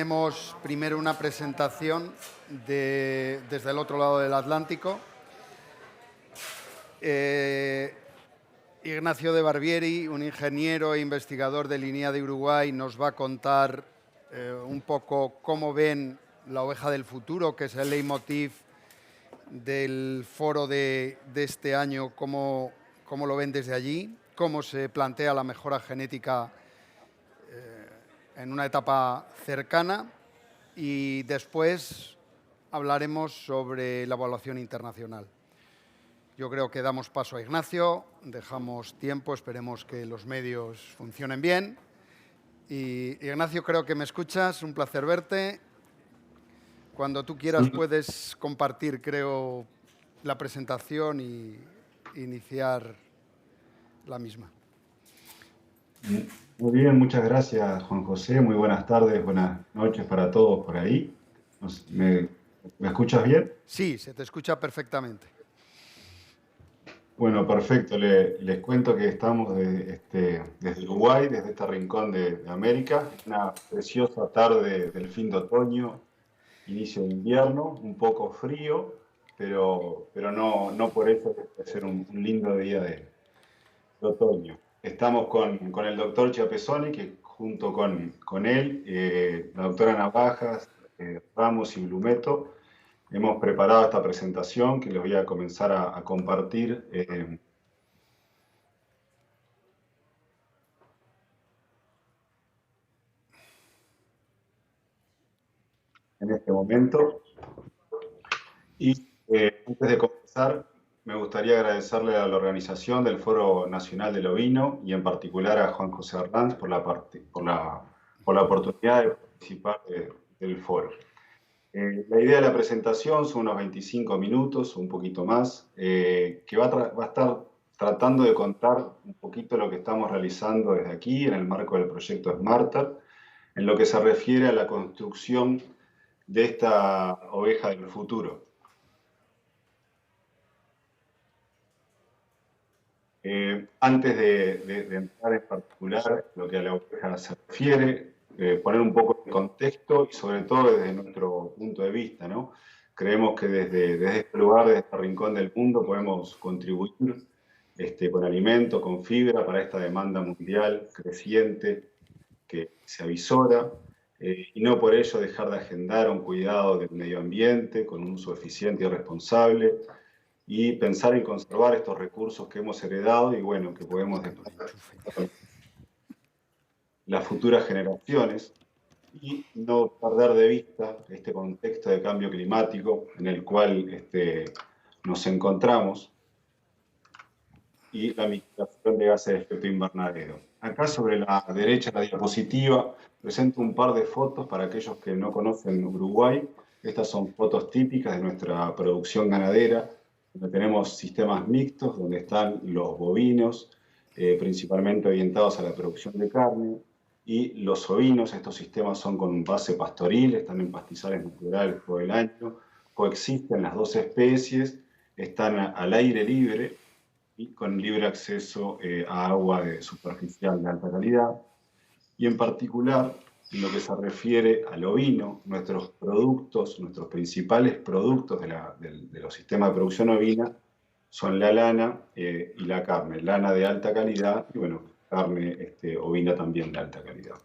tenemos primero una presentación desde el otro lado del Atlántico. Ignacio de Barbieri, un ingeniero e investigador de Linea de Uruguay, nos va a contar un poco cómo ven la oveja del futuro, que es el leitmotiv del foro de este año, cómo lo ven desde allí, cómo se plantea la mejora genética en una etapa cercana, y después hablaremos sobre la evaluación internacional. Yo creo que damos paso a Ignacio, dejamos tiempo, esperemos que los medios funcionen bien. Y Ignacio, creo que me escuchas, un placer verte. Cuando tú quieras puedes compartir, creo, la presentación y iniciar la misma. Muy bien, muchas gracias, Juan José. Muy buenas tardes, buenas noches para todos por ahí. ¿Me escuchas bien? Sí, se te escucha perfectamente. Bueno, perfecto. Les cuento que estamos desde Uruguay, desde este rincón de América. Una preciosa tarde del fin de otoño, inicio de invierno, un poco frío, pero no por eso debe ser un lindo día de otoño. Estamos con el doctor Chiapesoni, que junto con él, la doctora Navajas, Ramos y Blumeto, hemos preparado esta presentación que les voy a comenzar a compartir. En este momento. Y antes de comenzar, me gustaría agradecerle a la organización del Foro Nacional del Ovino y en particular a Juan José Arranz por la oportunidad de participar del foro. La idea de la presentación son unos 25 minutos, un poquito más, que va a estar tratando de contar un poquito lo que estamos realizando desde aquí en el marco del proyecto SMARTER, en lo que se refiere a la construcción de esta oveja del futuro. Antes de entrar en particular en lo que a la oveja se refiere, poner un poco de contexto y sobre todo desde nuestro punto de vista, ¿no? Creemos que desde este lugar, desde este rincón del mundo, podemos contribuir con alimento, con fibra para esta demanda mundial creciente que se avisora, y no por ello dejar de agendar un cuidado del medio ambiente con un uso eficiente y responsable, y pensar en conservar estos recursos que hemos heredado y bueno, que podemos después las futuras generaciones, y no perder de vista este contexto de cambio climático en el cual nos encontramos y la mitigación de gases de efecto invernadero. Acá sobre la derecha de la diapositiva presento un par de fotos para aquellos que no conocen Uruguay. Estas son fotos típicas de nuestra producción ganadera, donde tenemos sistemas mixtos, donde están los bovinos, principalmente orientados a la producción de carne, y los ovinos. Estos sistemas son con base pastoril, están en pastizales naturales todo el año, coexisten las dos especies, están al aire libre y con libre acceso a agua superficial de alta calidad. Y en particular, en lo que se refiere al ovino, nuestros productos, nuestros principales productos de los sistemas de producción ovina son la lana y la carne. Lana de alta calidad y, bueno, carne ovina también de alta calidad.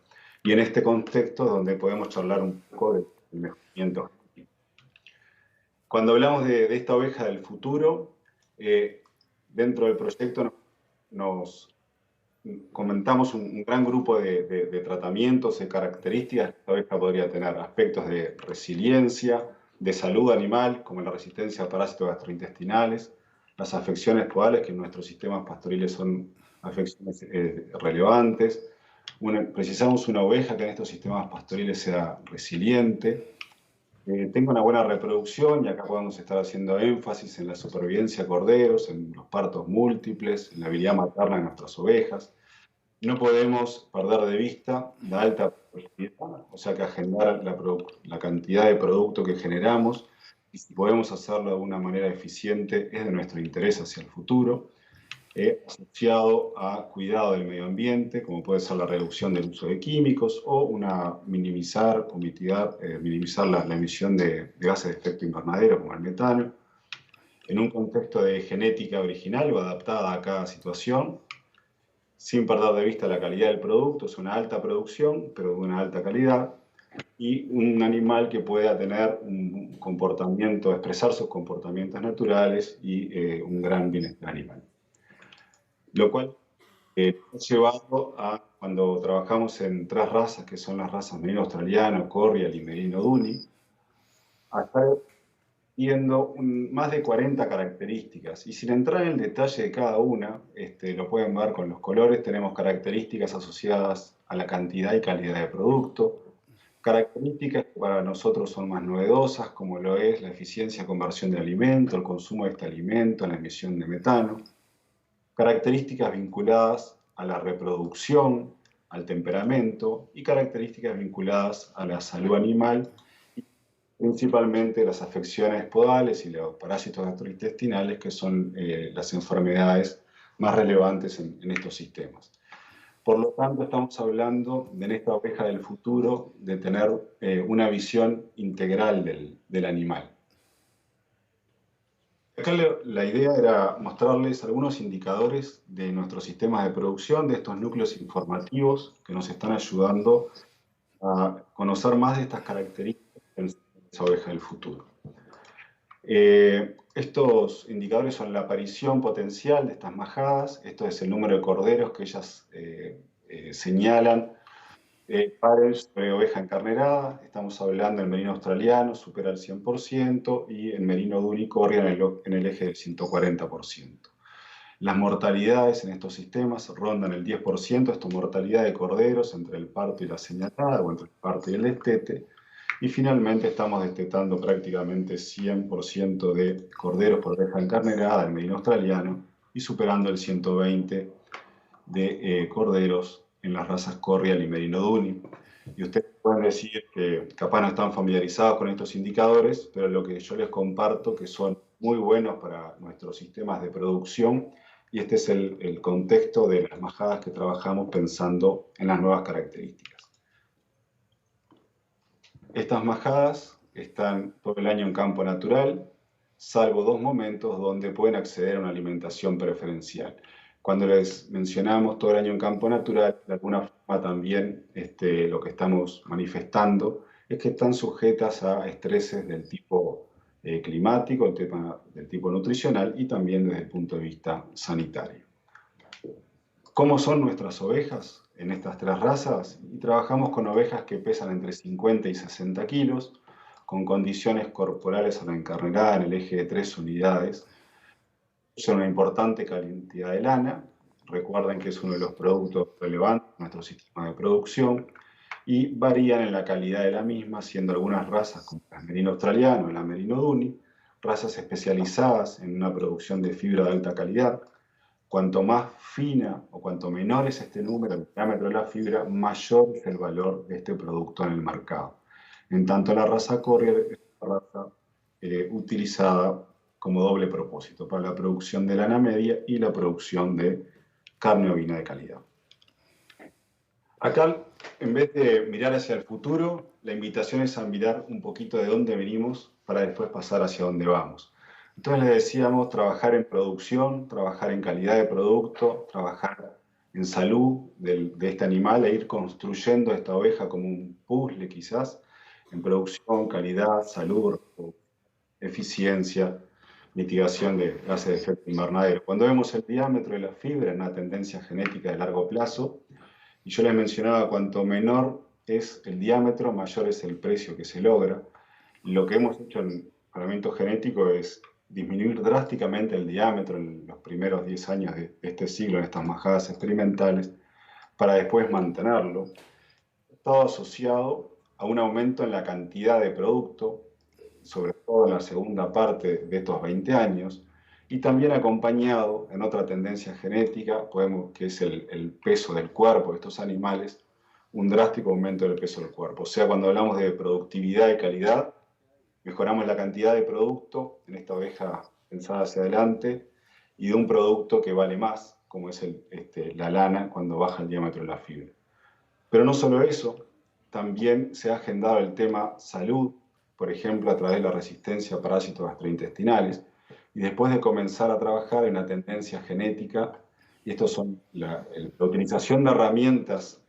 Y en este contexto es donde podemos charlar un poco del mejoramiento. Cuando hablamos de esta oveja del futuro, dentro del proyecto nos comentamos un gran grupo de tratamientos y características que esta oveja podría tener: aspectos de resiliencia, de salud animal, como la resistencia a parásitos gastrointestinales, las afecciones podales, que en nuestros sistemas pastoriles son afecciones relevantes. Precisamos una oveja que en estos sistemas pastoriles sea resiliente, tenga una buena reproducción, y acá podemos estar haciendo énfasis en la supervivencia de corderos, en los partos múltiples, en la habilidad materna de nuestras ovejas. No podemos perder de vista la alta productividad, o sea que agendar la cantidad de producto que generamos, y si podemos hacerlo de una manera eficiente es de nuestro interés hacia el futuro. asociado a cuidado del medio ambiente, como puede ser la reducción del uso de químicos o minimizar o minimizar la emisión de gases de efecto invernadero, como el metano, en un contexto de genética original o adaptada a cada situación, sin perder de vista la calidad del producto. Es una alta producción, pero de una alta calidad, y un animal que pueda tener un comportamiento, expresar sus comportamientos naturales y un gran bienestar animal. Lo cual ha llevado a, cuando trabajamos en 3 razas, que son las razas merino australiano, corrial y merino duni, a estar viendo más de 40 características. Y sin entrar en el detalle de cada una, lo pueden ver con los colores, tenemos características asociadas a la cantidad y calidad de producto, características que para nosotros son más novedosas, como lo es la eficiencia de conversión de alimento, el consumo de este alimento, la emisión de metano, características vinculadas a la reproducción, al temperamento y características vinculadas a la salud animal, principalmente las afecciones podales y los parásitos gastrointestinales, que son las enfermedades más relevantes en estos sistemas. Por lo tanto, estamos hablando de, en esta oveja del futuro, de tener una visión integral del animal. Acá la idea era mostrarles algunos indicadores de nuestros sistemas de producción, de estos núcleos informativos que nos están ayudando a conocer más de estas características de esa oveja del futuro. Estos indicadores son la aparición potencial de estas majadas. Esto es el número de corderos que ellas señalan. Pares sobre oveja encarnerada, estamos hablando del merino australiano, supera el 100%, y el merino duni corre en el eje del 140%. Las mortalidades en estos sistemas rondan el 10%, esto mortalidad de corderos entre el parto y la señalada, o entre el parto y el destete. Y finalmente estamos destetando prácticamente 100% de corderos por oveja encarnerada del merino australiano y superando el 120% de corderos en las razas corrial y merino duni. Y ustedes pueden decir que capaz no están familiarizados con estos indicadores, pero lo que yo les comparto que son muy buenos para nuestros sistemas de producción, y este es el contexto de las majadas que trabajamos pensando en las nuevas características. Estas majadas están todo el año en campo natural, salvo 2 momentos donde pueden acceder a una alimentación preferencial. Cuando les mencionamos todo el año en campo natural, de alguna forma también lo que estamos manifestando es que están sujetas a estreses del tipo climático, del tipo nutricional y también desde el punto de vista sanitario. ¿Cómo son nuestras ovejas en estas 3 razas? Y trabajamos con ovejas que pesan entre 50 y 60 kilos, con condiciones corporales a la encarnerada en el eje de 3 unidades. Usan una importante cantidad de lana. Recuerden que es uno de los productos relevantes de nuestro sistema de producción, y varían en la calidad de la misma, siendo algunas razas como el merino australiano y la merino duni, razas especializadas en una producción de fibra de alta calidad. Cuanto más fina o cuanto menor es este número, el diámetro de la fibra, mayor es el valor de este producto en el mercado. En tanto, la raza Corrier es una raza utilizada como doble propósito, para la producción de lana media y la producción de carne ovina de calidad. Acá, en vez de mirar hacia el futuro, la invitación es a mirar un poquito de dónde venimos para después pasar hacia dónde vamos. Entonces les decíamos trabajar en producción, trabajar en calidad de producto, trabajar en salud de este animal, e ir construyendo esta oveja como un puzzle quizás, en producción, calidad, salud, eficiencia, mitigación de gases de efecto invernadero. Cuando vemos el diámetro de la fibra en una tendencia genética de largo plazo, y yo les mencionaba, cuanto menor es el diámetro, mayor es el precio que se logra. Lo que hemos hecho en tratamiento genético es disminuir drásticamente el diámetro en los primeros 10 años de este siglo, en estas majadas experimentales, para después mantenerlo. Todo asociado a un aumento en la cantidad de producto, sobre todo en la segunda parte de estos 20 años, y también acompañado en otra tendencia genética, que es el peso del cuerpo de estos animales, un drástico aumento del peso del cuerpo. O sea, cuando hablamos de productividad y calidad, mejoramos la cantidad de producto en esta oveja pensada hacia adelante, y de un producto que vale más, como es la lana, cuando baja el diámetro de la fibra. Pero no solo eso, también se ha agendado el tema salud, por ejemplo, a través de la resistencia a parásitos gastrointestinales, y después de comenzar a trabajar en la tendencia genética, y estos son la utilización de herramientas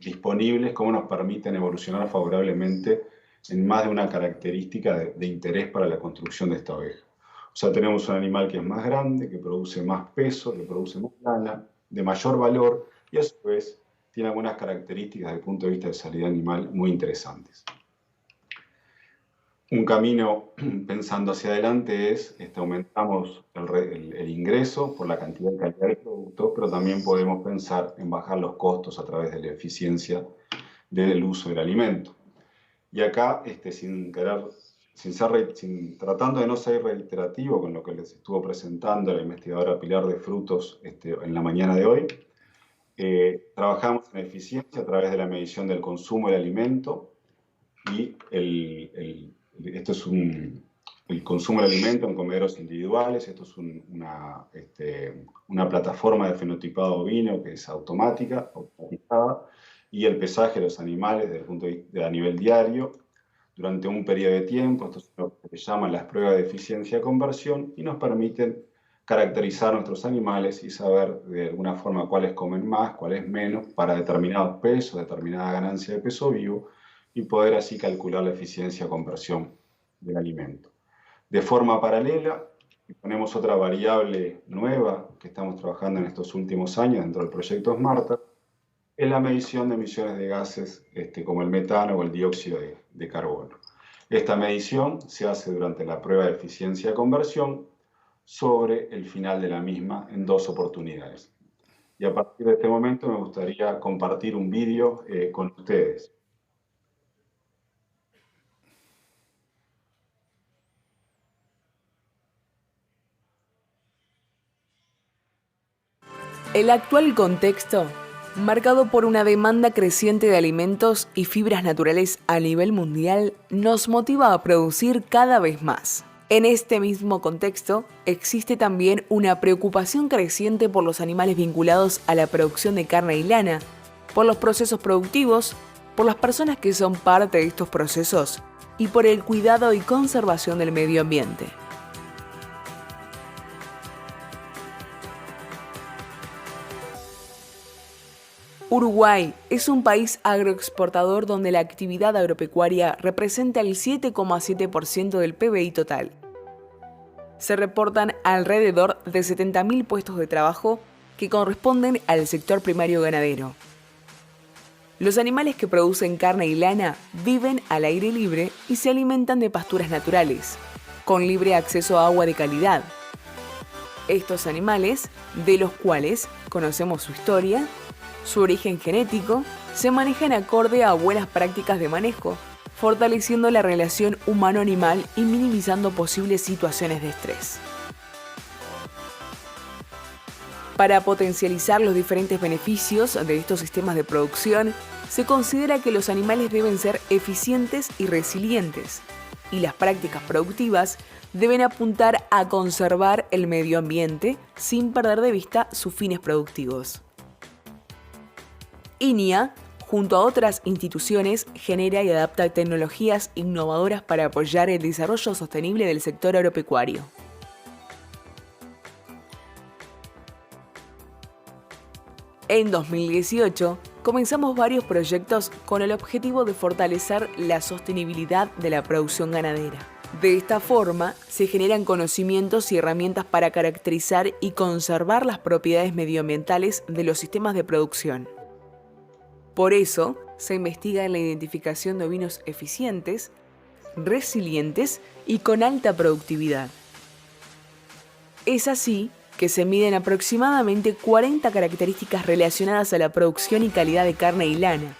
disponibles, cómo nos permiten evolucionar favorablemente en más de una característica de interés para la construcción de esta oveja. O sea, tenemos un animal que es más grande, que produce más peso, que produce más lana, de mayor valor, y a su vez tiene algunas características desde el punto de vista de salud animal muy interesantes. Un camino pensando hacia adelante es, aumentamos el ingreso por la cantidad y calidad del producto, pero también podemos pensar en bajar los costos a través de la eficiencia del uso del alimento. Y acá, tratando de no ser reiterativo con lo que les estuvo presentando la investigadora Pilar de Frutos en la mañana de hoy, trabajamos en eficiencia a través de la medición del consumo del alimento y esto es el consumo del alimento en comederos individuales. Esto es una plataforma de fenotipado ovino que es automatizada, y el pesaje de los animales desde el punto de vista a nivel diario durante un periodo de tiempo. Esto es lo que se llaman las pruebas de eficiencia de conversión y nos permiten caracterizar nuestros animales y saber de alguna forma cuáles comen más, cuáles menos, para determinados pesos, determinada ganancia de peso vivo, y poder así calcular la eficiencia de conversión del alimento. De forma paralela, ponemos otra variable nueva que estamos trabajando en estos últimos años dentro del proyecto SMARTA, es la medición de emisiones de gases como el metano o el dióxido de carbono. Esta medición se hace durante la prueba de eficiencia de conversión sobre el final de la misma en 2 oportunidades. Y a partir de este momento me gustaría compartir un vídeo con ustedes. El actual contexto, marcado por una demanda creciente de alimentos y fibras naturales a nivel mundial, nos motiva a producir cada vez más. En este mismo contexto, existe también una preocupación creciente por los animales vinculados a la producción de carne y lana, por los procesos productivos, por las personas que son parte de estos procesos y por el cuidado y conservación del medio ambiente. Uruguay es un país agroexportador donde la actividad agropecuaria representa el 7,7% del PBI total. Se reportan alrededor de 70.000 puestos de trabajo que corresponden al sector primario ganadero. Los animales que producen carne y lana viven al aire libre y se alimentan de pasturas naturales, con libre acceso a agua de calidad. Estos animales, de los cuales conocemos su historia, su origen genético, se manejan acorde a buenas prácticas de manejo, fortaleciendo la relación humano-animal y minimizando posibles situaciones de estrés. Para potencializar los diferentes beneficios de estos sistemas de producción, se considera que los animales deben ser eficientes y resilientes, y las prácticas productivas deben apuntar a conservar el medio ambiente sin perder de vista sus fines productivos. INIA, junto a otras instituciones, genera y adapta tecnologías innovadoras para apoyar el desarrollo sostenible del sector agropecuario. En 2018, comenzamos varios proyectos con el objetivo de fortalecer la sostenibilidad de la producción ganadera. De esta forma, se generan conocimientos y herramientas para caracterizar y conservar las propiedades medioambientales de los sistemas de producción. Por eso, se investiga en la identificación de ovinos eficientes, resilientes y con alta productividad. Es así que se miden aproximadamente 40 características relacionadas a la producción y calidad de carne y lana,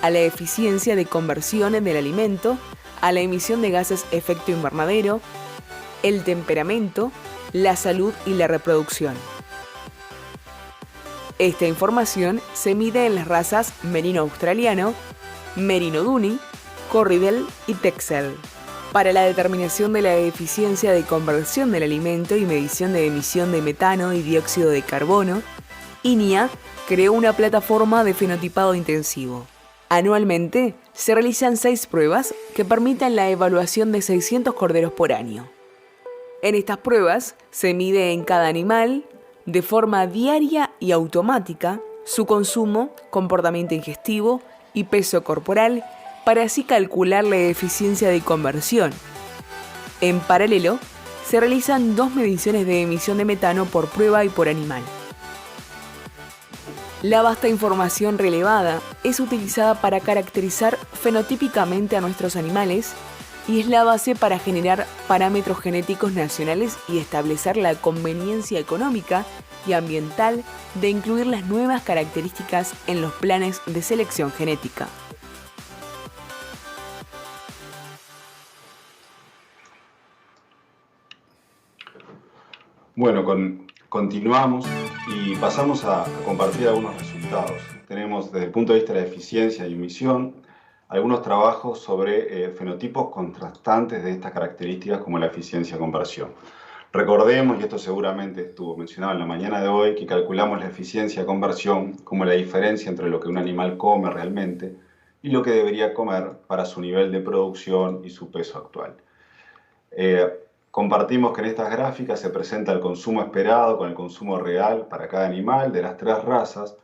a la eficiencia de conversión del alimento, a la emisión de gases efecto invernadero, el temperamento, la salud y la reproducción. Esta información se mide en las razas Merino australiano, Merino Dunny, Corriedale y Texel. Para la determinación de la eficiencia de conversión del alimento y medición de emisión de metano y dióxido de carbono, INIA creó una plataforma de fenotipado intensivo. Anualmente se realizan 6 pruebas que permiten la evaluación de 600 corderos por año. En estas pruebas se mide en cada animal, de forma diaria y automática, su consumo, comportamiento ingestivo y peso corporal, para así calcular la eficiencia de conversión. En paralelo, se realizan 2 mediciones de emisión de metano por prueba y por animal. La vasta información relevada es utilizada para caracterizar fenotípicamente a nuestros animales y es la base para generar parámetros genéticos nacionales y establecer la conveniencia económica y ambiental de incluir las nuevas características en los planes de selección genética. Bueno, continuamos y pasamos a compartir algunos resultados. Tenemos desde el punto de vista de la eficiencia y emisión algunos trabajos sobre fenotipos contrastantes de estas características como la eficiencia-conversión. Recordemos, y esto seguramente estuvo mencionado en la mañana de hoy, que calculamos la eficiencia-conversión como la diferencia entre lo que un animal come realmente y lo que debería comer para su nivel de producción y su peso actual. Compartimos que en estas gráficas se presenta el consumo esperado con el consumo real para cada animal de las 3 razas,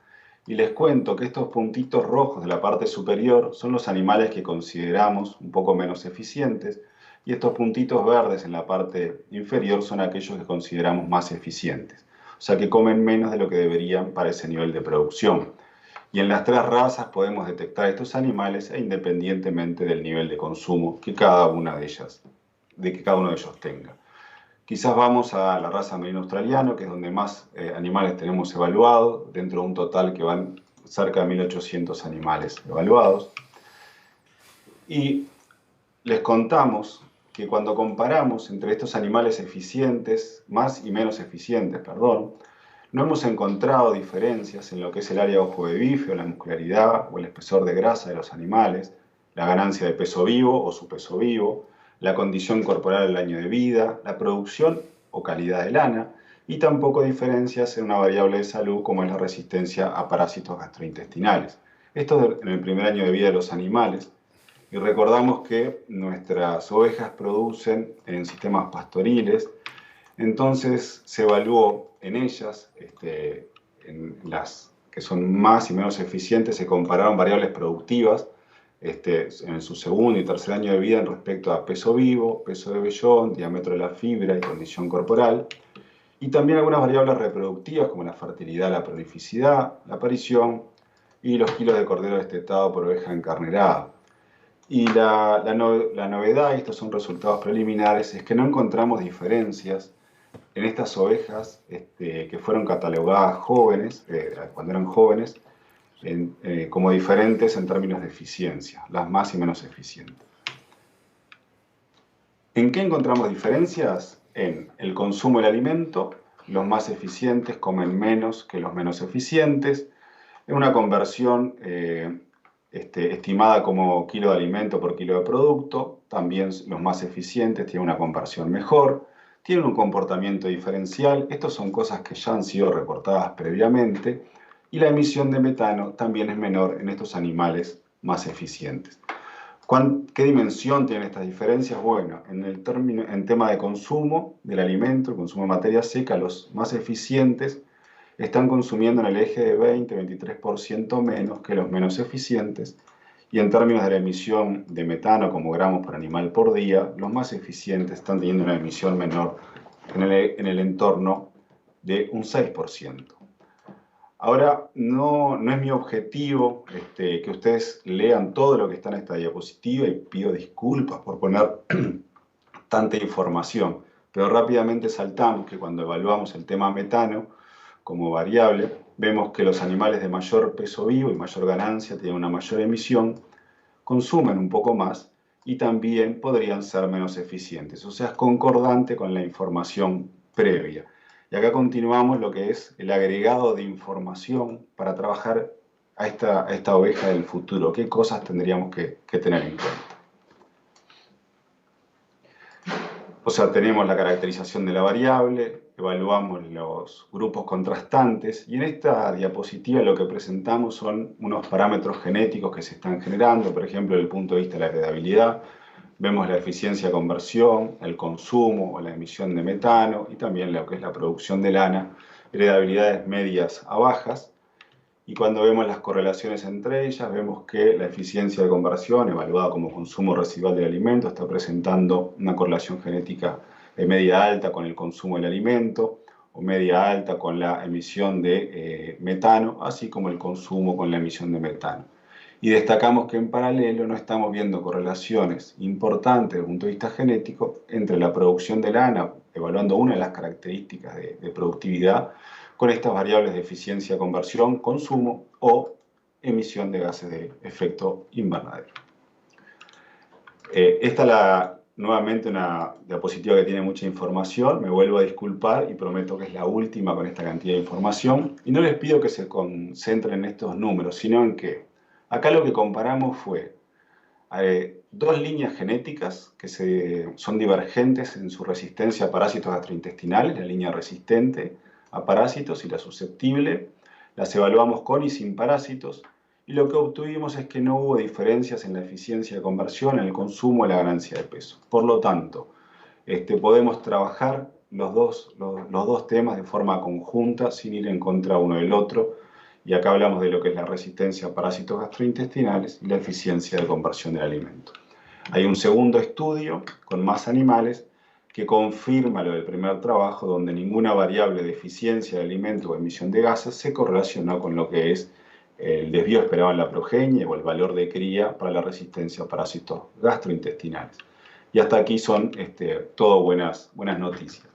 y les cuento que estos puntitos rojos de la parte superior son los animales que consideramos un poco menos eficientes, y estos puntitos verdes en la parte inferior son aquellos que consideramos más eficientes, o sea que comen menos de lo que deberían para ese nivel de producción. Y en las 3 razas podemos detectar estos animales independientemente del nivel de consumo que cada uno de ellos tenga. Quizás vamos a la raza merino australiano, que es donde más animales tenemos evaluados, dentro de un total que van cerca de 1.800 animales evaluados. Y les contamos que cuando comparamos entre estos animales eficientes, más y menos eficientes, no hemos encontrado diferencias en lo que es el área de ojo de bife, o la muscularidad, o el espesor de grasa de los animales, la ganancia de peso vivo o su peso vivo, la condición corporal al año de vida, la producción o calidad de lana, y tampoco diferencias en una variable de salud como es la resistencia a parásitos gastrointestinales. Esto es en el primer año de vida de los animales, y recordamos que nuestras ovejas producen en sistemas pastoriles, entonces se evaluó en ellas, en las que son más y menos eficientes, se compararon variables productivas, en su segundo y tercer año de vida en respecto a peso vivo, peso de vellón, diámetro de la fibra y condición corporal, y también algunas variables reproductivas como la fertilidad, la prolificidad, la aparición y los kilos de cordero destetado por oveja encarnerada. Y la novedad, y estos son resultados preliminares, es que no encontramos diferencias en estas ovejas que fueron catalogadas jóvenes, cuando eran jóvenes, como diferentes en términos de eficiencia, las más y menos eficientes. ¿En qué encontramos diferencias? En el consumo del alimento, los más eficientes comen menos que los menos eficientes, en una conversión estimada como kilo de alimento por kilo de producto, también los más eficientes tienen una conversión mejor, tienen un comportamiento diferencial, estas son cosas que ya han sido reportadas previamente, y la emisión de metano también es menor en estos animales más eficientes. ¿Qué dimensión tienen estas diferencias? Bueno, en tema de consumo del alimento, el consumo de materia seca, los más eficientes están consumiendo en el eje de 20-23% menos que los menos eficientes, y en términos de la emisión de metano como gramos por animal por día, los más eficientes están teniendo una emisión menor en el entorno de un 6%. Ahora, no es mi objetivo que ustedes lean todo lo que está en esta diapositiva, y pido disculpas por poner tanta información, pero rápidamente saltamos que cuando evaluamos el tema metano como variable, vemos que los animales de mayor peso vivo y mayor ganancia tienen una mayor emisión, consumen un poco más y también podrían ser menos eficientes, o sea, es concordante con la información previa. Y acá continuamos lo que es el agregado de información para trabajar a esta oveja del futuro. ¿Qué cosas tendríamos que tener en cuenta? O sea, tenemos la caracterización de la variable, evaluamos los grupos contrastantes y en esta diapositiva lo que presentamos son unos parámetros genéticos que se están generando, por ejemplo, desde el punto de vista de la heredabilidad. Vemos la eficiencia de conversión, el consumo o la emisión de metano y también lo que es la producción de lana, heredabilidades medias a bajas. Y cuando vemos las correlaciones entre ellas, vemos que la eficiencia de conversión, evaluada como consumo residual del alimento, está presentando una correlación genética de media alta con el consumo del alimento, o media alta con la emisión de metano, así como el consumo con la emisión de metano. Y destacamos que en paralelo no estamos viendo correlaciones importantes desde el punto de vista genético entre la producción de lana, evaluando una de las características de productividad, con estas variables de eficiencia, conversión, consumo o emisión de gases de efecto invernadero. Esta es nuevamente una diapositiva que tiene mucha información. Me vuelvo a disculpar y prometo que es la última con esta cantidad de información. Y no les pido que se concentren en estos números, sino en que acá lo que comparamos fue dos líneas genéticas que son divergentes en su resistencia a parásitos gastrointestinales, la línea resistente a parásitos y la susceptible. Las evaluamos con y sin parásitos y lo que obtuvimos es que no hubo diferencias en la eficiencia de conversión, en el consumo o la ganancia de peso. Por lo tanto, podemos trabajar los dos temas de forma conjunta sin ir en contra uno del otro. Y acá hablamos de lo que es la resistencia a parásitos gastrointestinales y la eficiencia de conversión del alimento. Hay un segundo estudio con más animales que confirma lo del primer trabajo, donde ninguna variable de eficiencia de alimento o emisión de gases se correlacionó con lo que es el desvío esperado en la progenie o el valor de cría para la resistencia a parásitos gastrointestinales. Y hasta aquí son todo buenas noticias.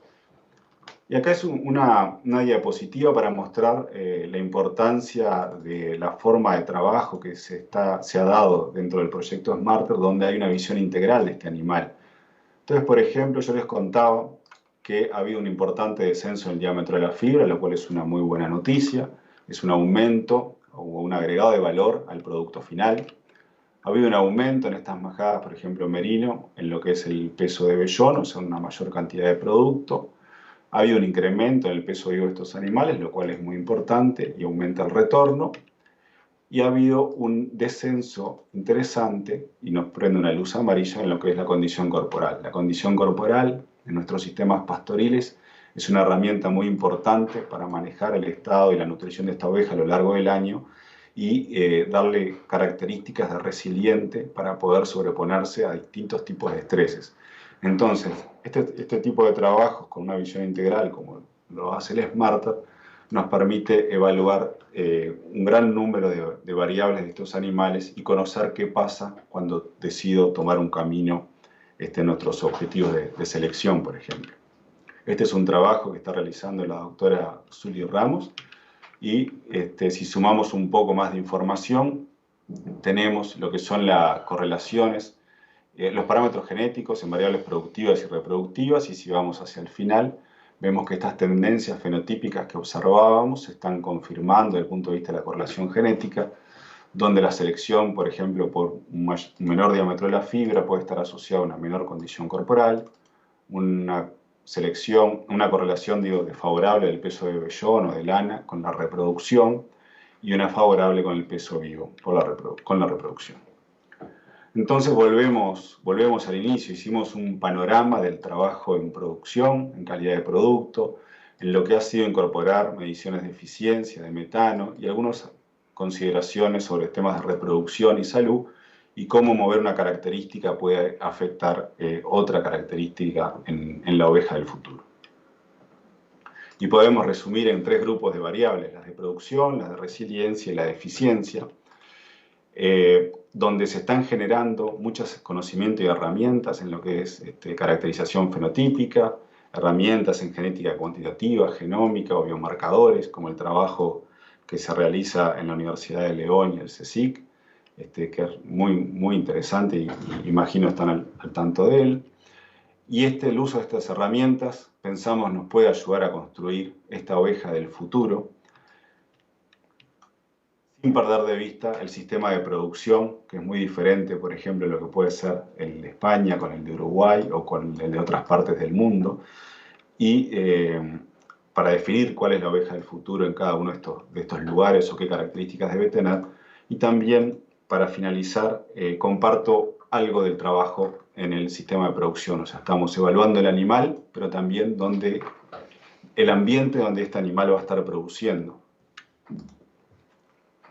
Y acá es una diapositiva para mostrar la importancia de la forma de trabajo que se ha dado dentro del proyecto SMARTER, donde hay una visión integral de este animal. Entonces, por ejemplo, yo les contaba que ha habido un importante descenso en el diámetro de la fibra, lo cual es una muy buena noticia. Es un aumento o un agregado de valor al producto final. Ha habido un aumento en estas majadas, por ejemplo, merino, en lo que es el peso de vellón, o sea, una mayor cantidad de producto. Ha habido un incremento en el peso vivo de estos animales, lo cual es muy importante y aumenta el retorno. Y ha habido un descenso interesante y nos prende una luz amarilla en lo que es la condición corporal. La condición corporal en nuestros sistemas pastoriles es una herramienta muy importante para manejar el estado y la nutrición de esta oveja a lo largo del año y darle características de resiliente para poder sobreponerse a distintos tipos de estreses. Entonces, este tipo de trabajos con una visión integral, como lo hace el SMARTER, nos permite evaluar un gran número de variables de estos animales y conocer qué pasa cuando decido tomar un camino en nuestros objetivos de selección, por ejemplo. Este es un trabajo que está realizando la doctora Zuli Ramos y si sumamos un poco más de información, tenemos lo que son las correlaciones, los parámetros genéticos en variables productivas y reproductivas, y si vamos hacia el final, vemos que estas tendencias fenotípicas que observábamos se están confirmando desde el punto de vista de la correlación genética, donde la selección, por ejemplo, por un menor diámetro de la fibra puede estar asociada a una menor condición corporal, una correlación favorable del peso de vellón o de lana con la reproducción y una favorable con el peso vivo con la reproducción. Entonces volvemos al inicio, hicimos un panorama del trabajo en producción, en calidad de producto, en lo que ha sido incorporar mediciones de eficiencia, de metano y algunas consideraciones sobre temas de reproducción y salud y cómo mover una característica puede afectar otra característica en la oveja del futuro. Y podemos resumir en 3 grupos de variables, las de producción, las de resiliencia y la de eficiencia, donde se están generando muchos conocimientos y herramientas en lo que es caracterización fenotípica, herramientas en genética cuantitativa, genómica o biomarcadores, como el trabajo que se realiza en la Universidad de León y el CSIC, que es muy interesante y imagino están al tanto de él. Y el uso de estas herramientas, pensamos, nos puede ayudar a construir esta oveja del futuro. sin perder de vista el sistema de producción, que es muy diferente, por ejemplo, lo que puede ser el de España con el de Uruguay o con el de otras partes del mundo, y para definir cuál es la oveja del futuro en cada uno de estos lugares o qué características debe tener. Y también, para finalizar, comparto algo del trabajo en el sistema de producción. O sea, estamos evaluando el animal, pero también el ambiente donde este animal va a estar produciendo.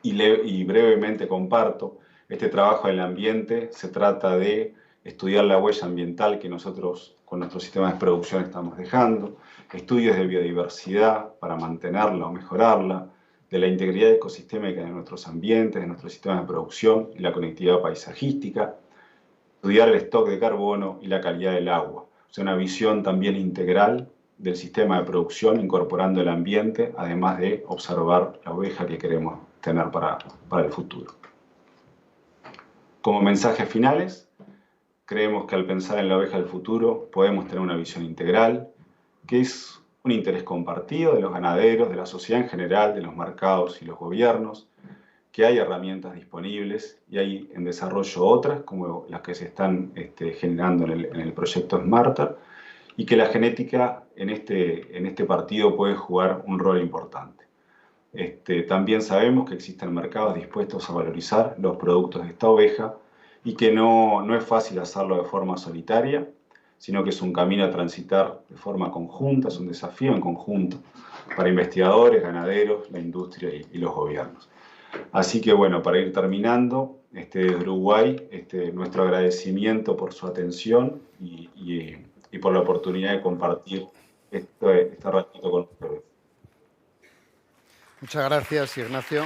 Y brevemente comparto, este trabajo en el ambiente se trata de estudiar la huella ambiental que nosotros con nuestros sistemas de producción estamos dejando, estudios de biodiversidad para mantenerla o mejorarla, de la integridad ecosistémica de nuestros ambientes, de nuestros sistemas de producción y la conectividad paisajística, estudiar el stock de carbono y la calidad del agua. O sea, una visión también integral del sistema de producción incorporando el ambiente, además de observar la oveja que queremos tener para el futuro. Como mensajes finales, creemos que al pensar en la oveja del futuro podemos tener una visión integral, que es un interés compartido de los ganaderos, de la sociedad en general, de los mercados y los gobiernos, que hay herramientas disponibles y hay en desarrollo otras, como las que se están generando en el proyecto Smarter, y que la genética en este partido puede jugar un rol importante. También sabemos que existen mercados dispuestos a valorizar los productos de esta oveja y que no es fácil hacerlo de forma solitaria, sino que es un camino a transitar de forma conjunta, es un desafío en conjunto para investigadores, ganaderos, la industria y los gobiernos. Así que bueno, para ir terminando, desde Uruguay, nuestro agradecimiento por su atención y por la oportunidad de compartir este ratito con ustedes. Muchas gracias, Ignacio.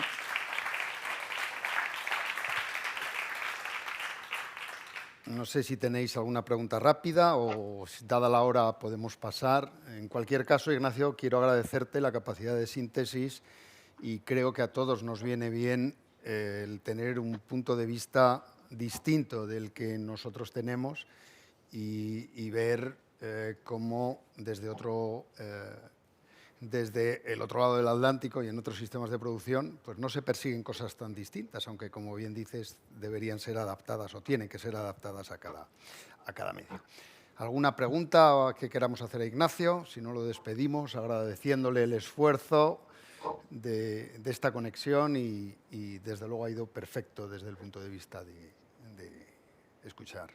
No sé si tenéis alguna pregunta rápida o, dada la hora, podemos pasar. En cualquier caso, Ignacio, quiero agradecerte la capacidad de síntesis y creo que a todos nos viene bien el tener un punto de vista distinto del que nosotros tenemos y ver cómo desde el otro lado del Atlántico y en otros sistemas de producción, pues no se persiguen cosas tan distintas, aunque, como bien dices, deberían ser adaptadas o tienen que ser adaptadas a cada medio. ¿Alguna pregunta que queramos hacer a Ignacio? Si no, lo despedimos agradeciéndole el esfuerzo de esta conexión y, desde luego, ha ido perfecto desde el punto de vista de escuchar.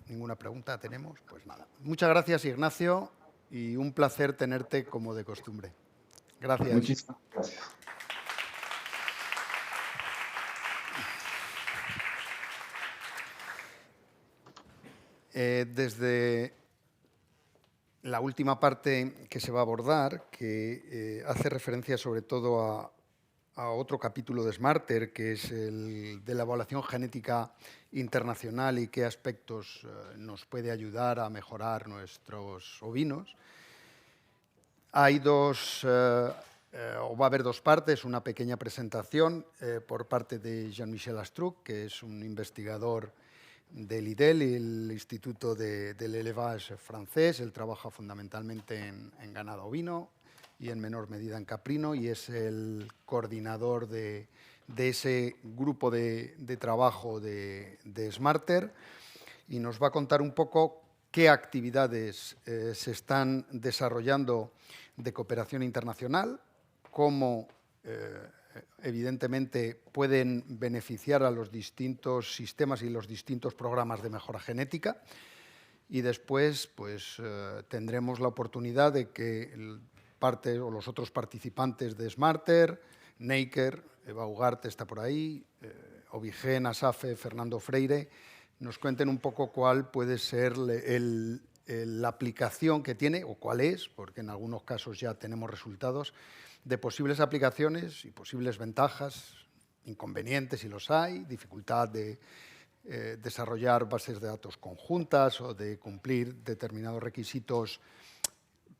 ¿Ninguna pregunta tenemos? Pues nada. Muchas gracias, Ignacio. Y un placer tenerte como de costumbre. Gracias. Muchísimas gracias. Desde la última parte que se va a abordar, que hace referencia sobre todo a otro capítulo de Smarter, que es el de la evaluación genética internacional y qué aspectos nos puede ayudar a mejorar nuestros ovinos. Hay o va a haber dos partes, una pequeña presentación por parte de Jean-Michel Astruc, que es un investigador del IDEL, el Instituto del Élevage francés. Él trabaja fundamentalmente en ganado ovino y en menor medida en caprino, y es el coordinador de ese grupo de trabajo de Smarter, y nos va a contar un poco qué actividades se están desarrollando de cooperación internacional, cómo evidentemente pueden beneficiar a los distintos sistemas y los distintos programas de mejora genética, y después pues, tendremos la oportunidad de que los otros participantes de Smarter, Neiker, Eva Ugarte está por ahí, Ovigen, Asafe, Fernando Freire, nos cuenten un poco cuál puede ser la aplicación que tiene, o cuál es, porque en algunos casos ya tenemos resultados, de posibles aplicaciones y posibles ventajas, inconvenientes si los hay, dificultad de desarrollar bases de datos conjuntas o de cumplir determinados requisitos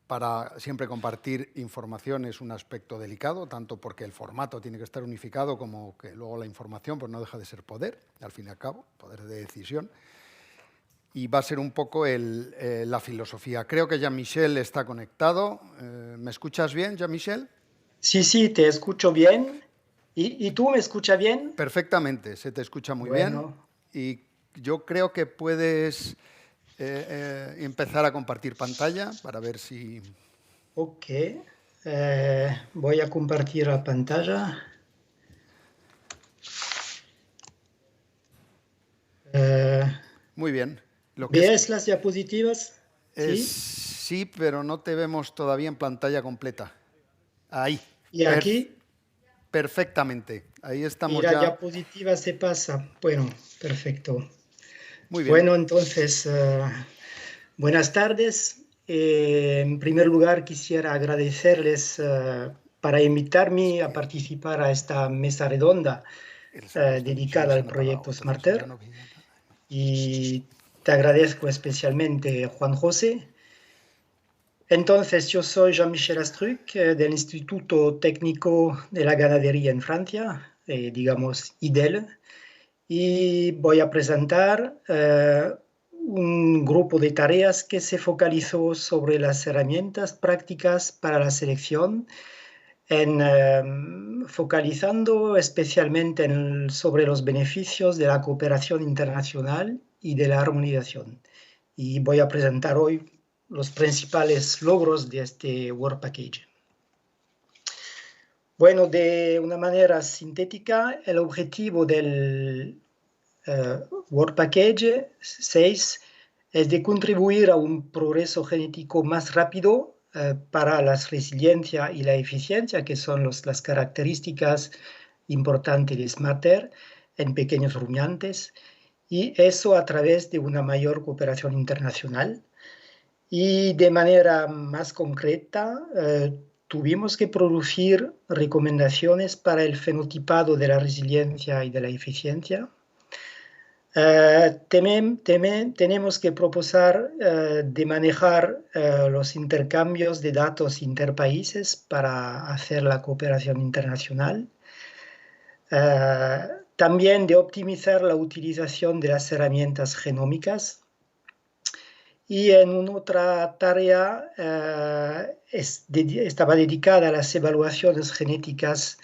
para siempre compartir información. Es un aspecto delicado, tanto porque el formato tiene que estar unificado como que luego la información pues no deja de ser poder, al fin y al cabo, poder de decisión. Y va a ser un poco la filosofía. Creo que Jean-Michel está conectado. ¿Me escuchas bien, Jean-Michel? Sí, te escucho bien. ¿Y tú me escuchas bien? Perfectamente, se te escucha muy Bueno. bien. Y yo creo que puedes empezar a compartir pantalla para ver si... Ok. Voy a compartir la pantalla. Muy bien. ¿Ves las diapositivas? ¿Sí? Sí, pero no te vemos todavía en pantalla completa. Ahí. ¿Y aquí? Perfectamente. Ahí Y estamos la ya. diapositiva se pasa. Bueno, perfecto. Muy bien. Bueno, entonces, buenas tardes. En primer lugar, quisiera agradecerles para invitarme a participar a esta mesa redonda dedicada al proyecto Smarter. Y te agradezco especialmente, Juan José. Entonces, yo soy Jean-Michel Astruc del Instituto Técnico de la Ganadería en Francia, digamos IDEL, y voy a presentar un grupo de tareas que se focalizó sobre las herramientas prácticas para la selección, focalizando especialmente sobre los beneficios de la cooperación internacional y de la armonización. Y voy a presentar hoy los principales logros de este Work Package. Bueno, de una manera sintética, el objetivo del Work Package 6 es de contribuir a un progreso genético más rápido para la resiliencia y la eficiencia, que son las características importantes de Smarter en pequeños rumiantes, y eso a través de una mayor cooperación internacional. Y de manera más concreta, tuvimos que producir recomendaciones para el fenotipado de la resiliencia y de la eficiencia. Tenemos que proponer de manejar los intercambios de datos interpaíses para hacer la cooperación internacional. También de optimizar la utilización de las herramientas genómicas. Y en otra tarea estaba dedicada a las evaluaciones genéticas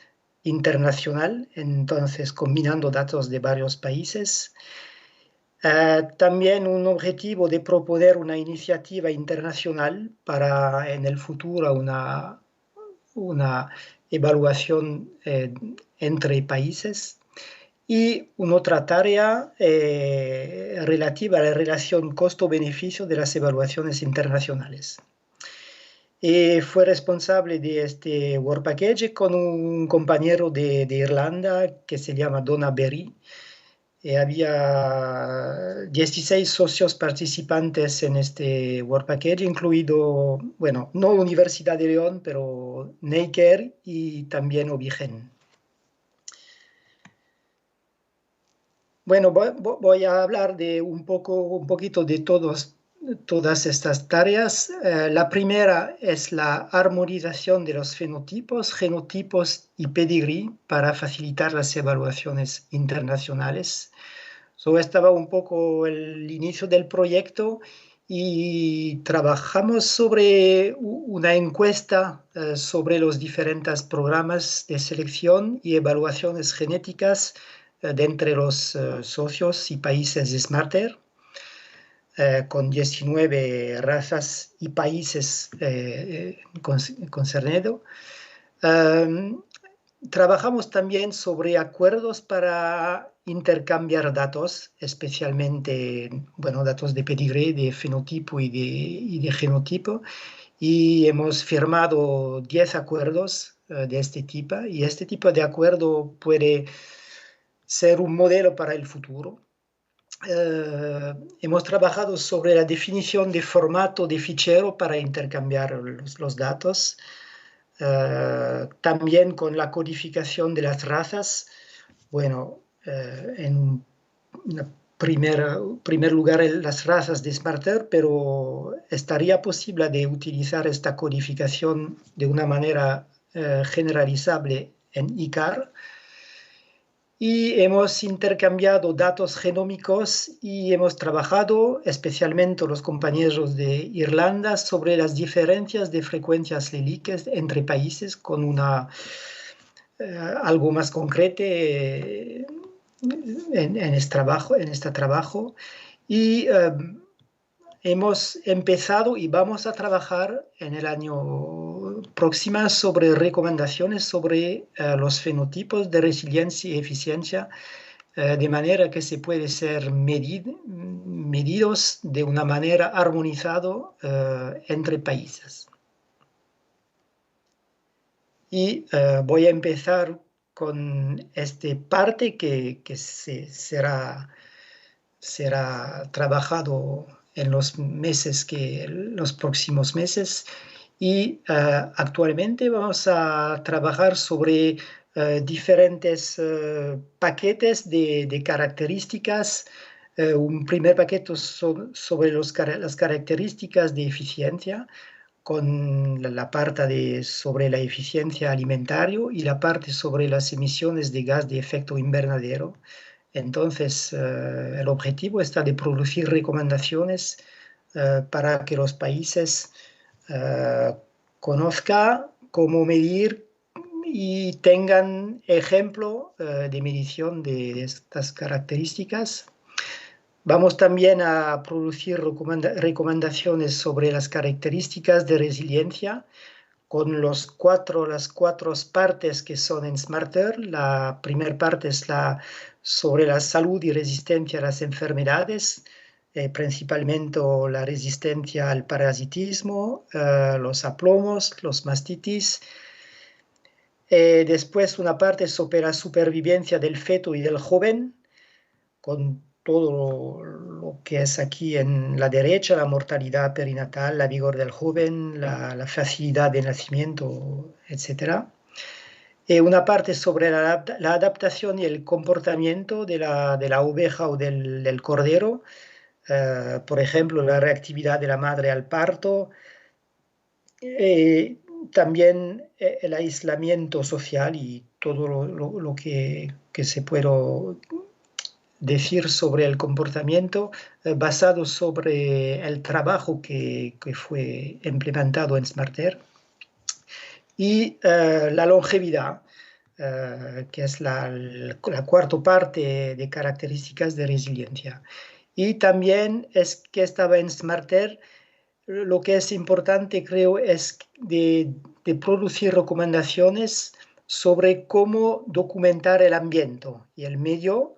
internacional, entonces combinando datos de varios países. También un objetivo de proponer una iniciativa internacional para en el futuro una evaluación entre países. Y una otra tarea relativa a la relación costo-beneficio de las evaluaciones internacionales. Fue responsable de este Work Package con un compañero de Irlanda que se llama Donna Berry. Había 16 socios participantes en este Work Package, incluido, bueno, no Universidad de León, pero Necker y también Obigen. Bueno, voy a hablar de un poquito de todas estas tareas. La primera es la armonización de los fenotipos, genotipos y pedigrí para facilitar las evaluaciones internacionales. Estaba un poco el inicio del proyecto y trabajamos sobre una encuesta sobre los diferentes programas de selección y evaluaciones genéticas de entre los socios y países de Smarter, con 19 razas y países concernidos. Trabajamos también sobre acuerdos para intercambiar datos, especialmente datos de pedigrí, de fenotipo y de genotipo, y hemos firmado 10 acuerdos de este tipo, y este tipo de acuerdo puede ser un modelo para el futuro. Hemos trabajado sobre la definición de formato de fichero para intercambiar los datos, también con la codificación de las razas. Bueno, en primer lugar las razas de Smarter, pero estaría posible de utilizar esta codificación de una manera generalizable en ICAR. Y hemos intercambiado datos genómicos y hemos trabajado, especialmente los compañeros de Irlanda, sobre las diferencias de frecuencias alelíticas entre países con una algo más concreto en este trabajo. Y hemos empezado y vamos a trabajar en el año próximo sobre recomendaciones sobre los fenotipos de resiliencia y eficiencia, de manera que se puede ser medidos de una manera armonizada entre países. Y voy a empezar con esta parte que será trabajado en los próximos meses. Y actualmente vamos a trabajar sobre diferentes paquetes de características. Un primer paquete sobre las características de eficiencia, con la parte sobre la eficiencia alimentaria y la parte sobre las emisiones de gas de efecto invernadero. Entonces, el objetivo está de producir recomendaciones para que los países conozcan cómo medir y tengan ejemplo de medición de estas características. Vamos también a producir recomendaciones sobre las características de resiliencia con las cuatro partes que son en SmartEarth. La primera parte es sobre la salud y resistencia a las enfermedades, principalmente la resistencia al parasitismo, los aplomos, los mastitis. Después una parte sobre la supervivencia del feto y del joven, con todo lo que es aquí en la derecha, la mortalidad perinatal, la vigor del joven, la facilidad de nacimiento, etc. Una parte sobre la adaptación y el comportamiento de la oveja o del cordero, por ejemplo, la reactividad de la madre al parto, también el aislamiento social y todo lo que se puede decir sobre el comportamiento basado sobre el trabajo que fue implementado en SmartEarth. Y la longevidad, que es la cuarta parte de características de resiliencia. Y también es que estaba en SmartEarth, lo que es importante, creo, es de producir recomendaciones sobre cómo documentar el ambiente y el medio.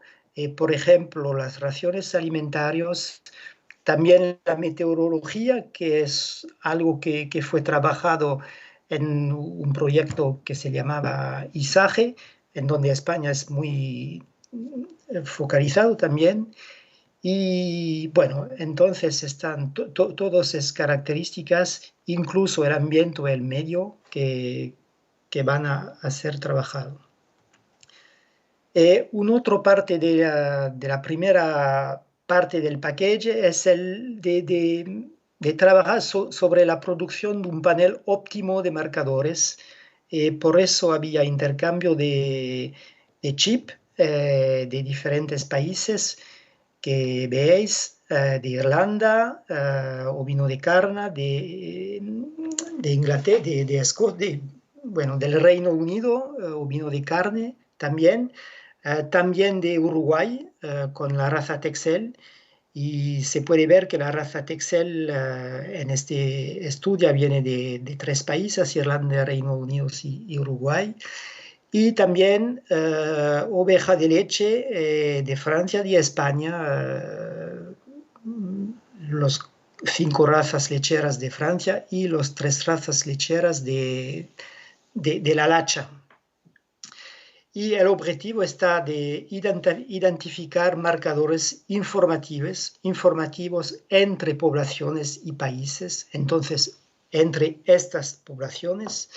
Por ejemplo, las raciones alimentarias, también la meteorología, que es algo que fue trabajado en un proyecto que se llamaba ISAGE, en donde España es muy focalizado también. Y bueno, entonces están todas esas características, incluso el ambiente o el medio, que van a ser trabajados. Una otra parte de la primera parte del paquete es el de trabajar sobre la producción de un panel óptimo de marcadores. Por eso había intercambio de chip de diferentes países que veis, de Irlanda, ovino de carne, de Inglaterra, de Escocia, bueno, del Reino Unido, ovino de carne también. También de Uruguay, con la raza Texel, y se puede ver que la raza Texel en este estudio viene de 3 países, Irlanda, Reino Unido y Uruguay. Y también oveja de leche de Francia y España, los 5 razas lecheras de Francia y los 3 razas lecheras de la Lacha. Y el objetivo está de identificar marcadores informativos entre poblaciones y países, entonces entre estas poblaciones,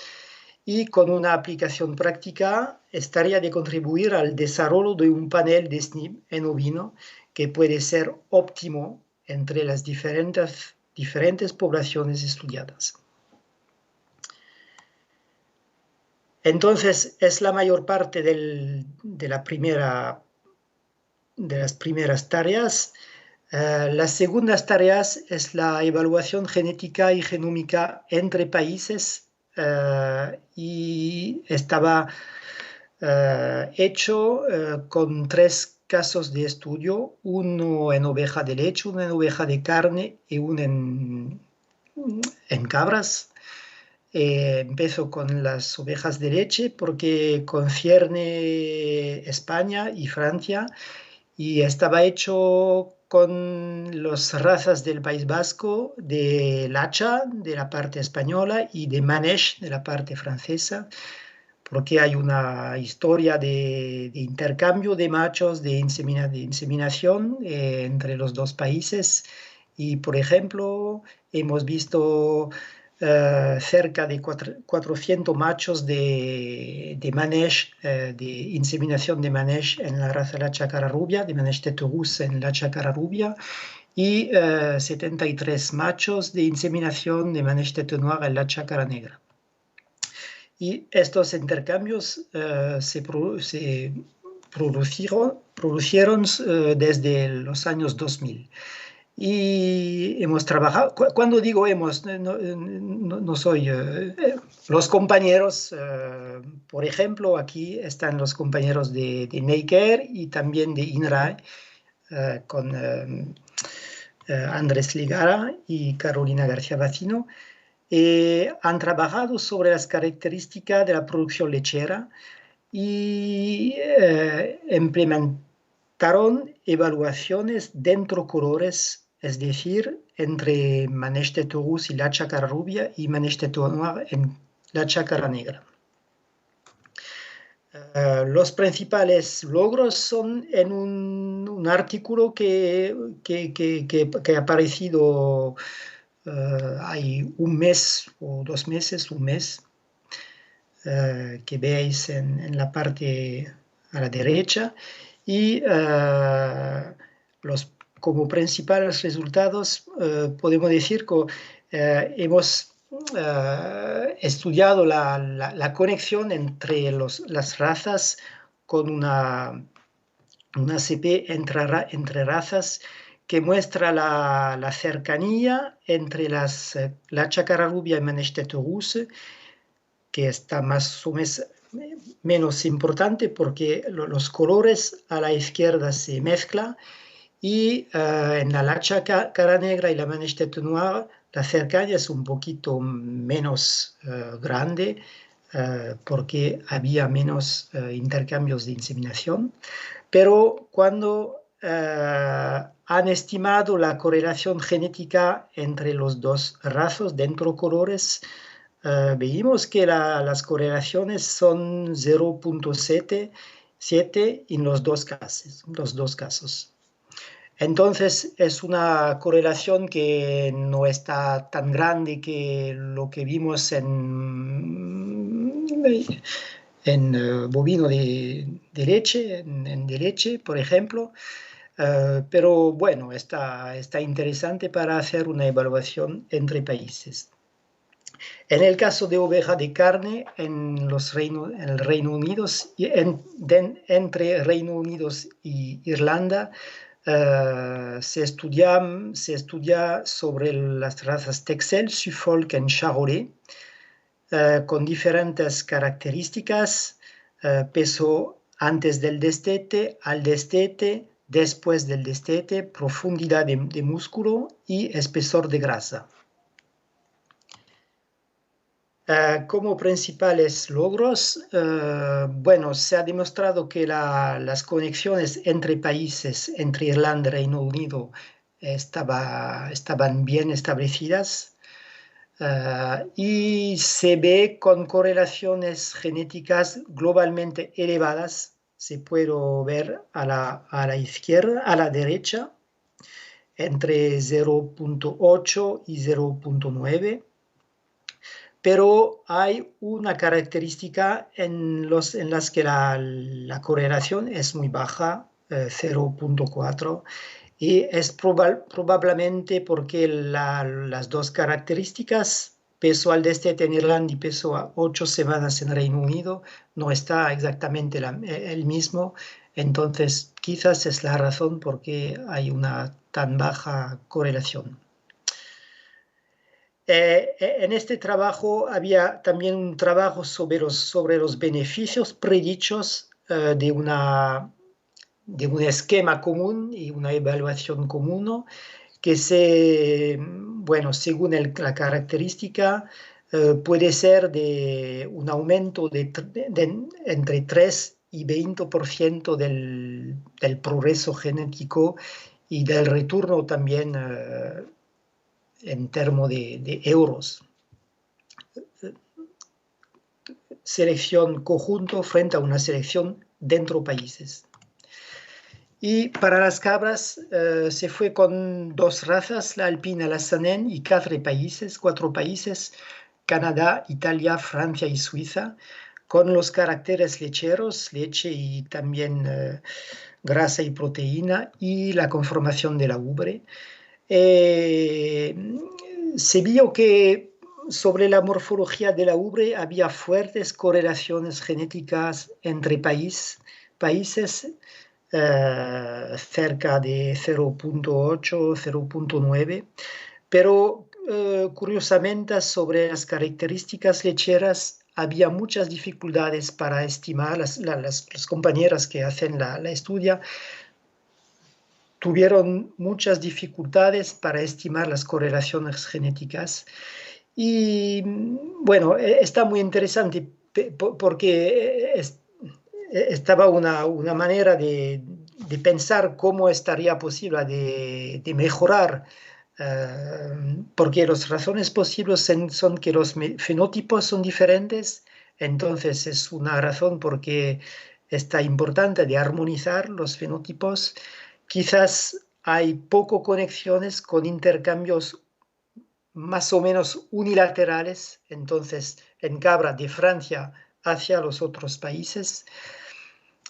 y con una aplicación práctica estaría de contribuir al desarrollo de un panel de SNP en ovino que puede ser óptimo entre las diferentes poblaciones estudiadas. Entonces, es la mayor parte de las primeras tareas. Las segundas tareas es la evaluación genética y genómica entre países, y estaba hecho con 3 casos de estudio, uno en oveja de leche, uno en oveja de carne y uno en cabras. Empiezo con las ovejas de leche porque concierne España y Francia y estaba hecho con las razas del País Vasco, de Lacha, de la parte española, y de Manège, de la parte francesa, porque hay una historia de intercambio de machos, de inseminación entre los dos países. Y, por ejemplo, hemos visto cerca de 400 machos de Manège, de inseminación de Manège en la raza Lacha cara rubia, de Manège tête rousse en Lacha cara rubia, y 73 machos de inseminación de Manège tête noire en Lacha cara negra. Y estos intercambios se produjeron desde los años 2000. Y hemos trabajado, cuando digo hemos, no soy los compañeros, por ejemplo, aquí están los compañeros de Neiker y también de INRAE, con Andrés Ligara y Carolina García Vacino. Han trabajado sobre las características de la producción lechera y implementaron evaluaciones dentro colores, es decir, entre Manège tête rousse y Lacha cara rubia y Manège tête noire en Lacha cara negra. Los principales logros son en un artículo que ha aparecido hay un mes o 2 meses, un mes, que veis en la parte a la derecha, y como principales resultados podemos decir que hemos estudiado la conexión entre las razas con una CP entre razas que muestra la cercanía entre Lacha cara rubia y Manège tête rousse, que está más o menos importante porque los colores a la izquierda se mezclan, y en la Lacha cara negra y la Manège tête noire la cercanía es un poquito menos grande porque había menos intercambios de inseminación. Pero cuando han estimado la correlación genética entre los dos razas dentro colores, vimos que las correlaciones son 0.7 en los dos casos. Entonces es una correlación que no está tan grande que lo que vimos en bovino de leche, de leche, por ejemplo. Pero bueno, está interesante para hacer una evaluación entre países. En el caso de oveja de carne, en el Reino Unido, entre Reino Unido y Irlanda, se estudia sobre las razas Texel, Suffolk y Charolais, con diferentes características, peso antes del destete, al destete, después del destete, profundidad de músculo y espesor de grasa. Como principales logros, bueno, se ha demostrado que las conexiones entre países, entre Irlanda y Reino Unido, estaban bien establecidas, y se ve con correlaciones genéticas globalmente elevadas. Se puede ver a la izquierda, a la derecha, entre 0.8 y 0.9. Pero hay una característica en las que la correlación es muy baja, 0.4, y es probablemente porque las dos características, peso al destete en Irlanda y peso a 8 semanas en Reino Unido, no está exactamente el mismo. Entonces quizás es la razón por qué hay una tan baja correlación. En este trabajo había también un trabajo sobre los beneficios predichos de un esquema común y una evaluación común, ¿no? Que bueno, según la característica, puede ser de un aumento de entre 3 y 20% del progreso genético y del retorno también en términos de euros. Selección conjunto frente a una selección dentro países. Y para las cabras se fue con 2 razas, la alpina, la Saanen, y 4 países, Canadá, Italia, Francia y Suiza, con los caracteres lecheros, leche y también grasa y proteína, y la conformación de la ubre. Se vio que sobre la morfología de la ubre había fuertes correlaciones genéticas entre países, cerca de 0.8, 0.9, pero curiosamente sobre las características lecheras había muchas dificultades para estimar. Las compañeras que hacen la estudia tuvieron muchas dificultades para estimar las correlaciones genéticas. Y bueno, está muy interesante porque estaba una manera de pensar cómo estaría posible de mejorar, porque las razones posibles son que los fenotipos son diferentes, entonces es una razón porque está importante de armonizar los fenotipos. Quizás hay poco conexiones con intercambios más o menos unilaterales, entonces en cabra de Francia hacia los otros países.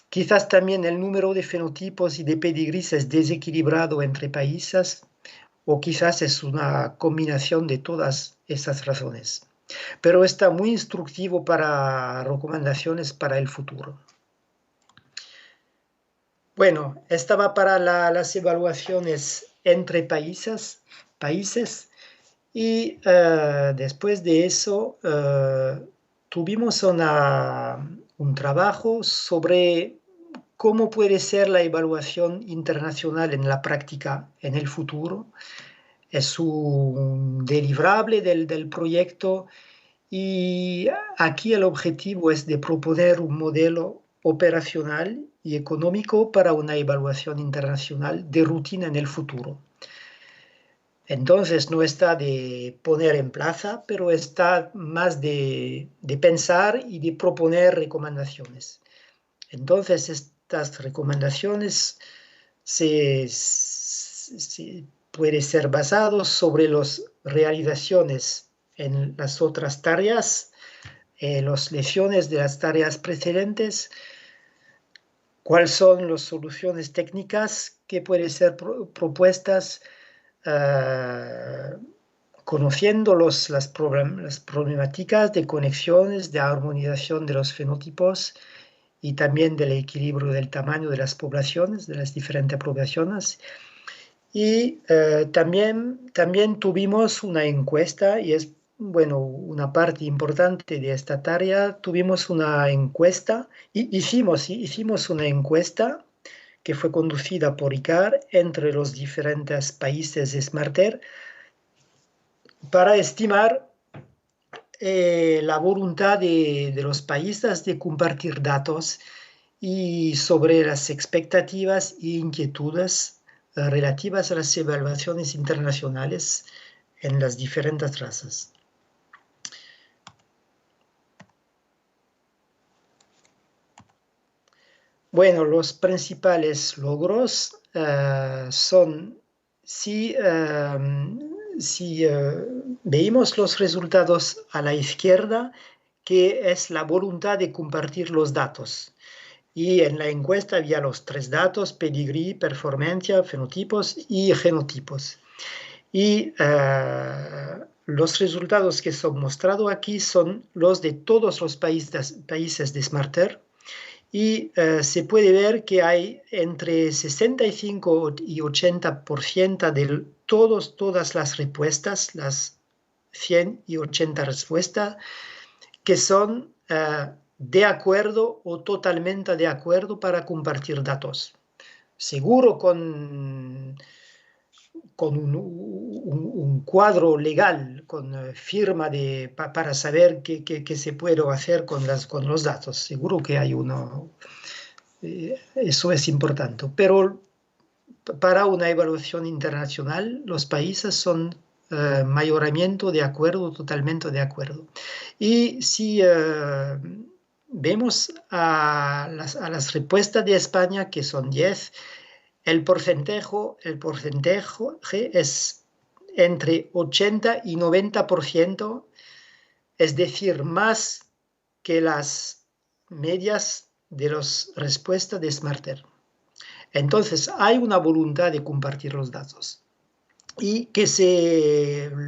Quizás también el número de fenotipos y de pedigrís es desequilibrado entre países, o quizás es una combinación de todas esas razones. Pero está muy instructivo para recomendaciones para el futuro. Bueno, estaba para las evaluaciones entre países y después de eso tuvimos un trabajo sobre cómo puede ser la evaluación internacional en la práctica en el futuro. Es un deliverable del proyecto y aquí el objetivo es de proponer un modelo operacional y económico para una evaluación internacional de rutina en el futuro. Entonces no está de poner en plaza, pero está más de pensar y de proponer recomendaciones. Entonces estas recomendaciones pueden ser basadas sobre las realizaciones en las otras tareas, las lecciones de las tareas precedentes, cuáles son las soluciones técnicas que pueden ser propuestas, conociendo las problemáticas de conexiones, de armonización de los fenotipos y también del equilibrio del tamaño de las poblaciones, de las diferentes poblaciones. Y también tuvimos una encuesta, y es bueno, una parte importante de esta tarea. Tuvimos una encuesta, y hicimos una encuesta que fue conducida por ICAR entre los diferentes países SmartAir para estimar la voluntad de los países de compartir datos y sobre las expectativas e inquietudes relativas a las evaluaciones internacionales en las diferentes razas. Bueno, los principales logros son, si veamos los resultados a la izquierda, que es la voluntad de compartir los datos. Y en la encuesta había los 3 datos: pedigrí, performancia, fenotipos y genotipos. Y los resultados que son mostrados aquí son los de todos los países de SmartAir. Y se puede ver que hay entre 65 y 80% de todas las respuestas, las 100 y 80 respuestas que son de acuerdo o totalmente de acuerdo para compartir datos. Seguro con un cuadro legal, con firma para saber qué se puede hacer con los datos. Seguro que hay uno, eso es importante. Pero para una evaluación internacional, los países son mayormente de acuerdo, totalmente de acuerdo. Y si vemos a las respuestas de España, que son 10, el porcentaje es entre 80 y 90%, es decir, más que las medias de las respuestas de Smarter. Entonces, hay una voluntad de compartir los datos y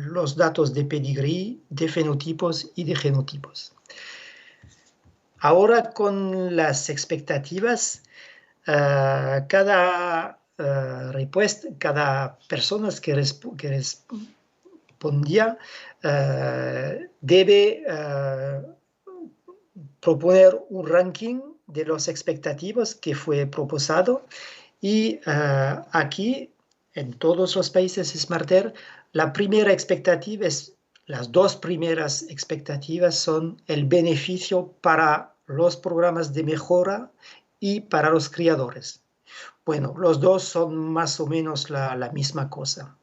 los datos de pedigrí, de fenotipos y de genotipos. Ahora, con las expectativas, cada persona que respondía debe proponer un ranking de las expectativas que fue propuesto, y aquí en todos los países Smarter las dos primeras expectativas son el beneficio para los programas de mejora y para los criadores. Bueno, los dos son más o menos la misma cosa.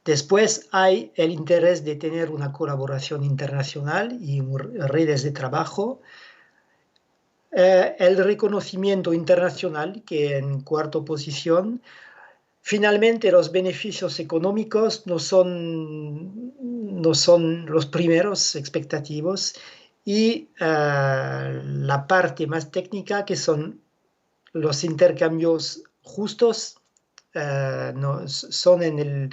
Después hay el interés de tener una colaboración internacional y redes de trabajo. El reconocimiento internacional, que en cuarta posición. Finalmente, los beneficios económicos no son los primeros expectativos, y la parte más técnica, que son los intercambios justos, no son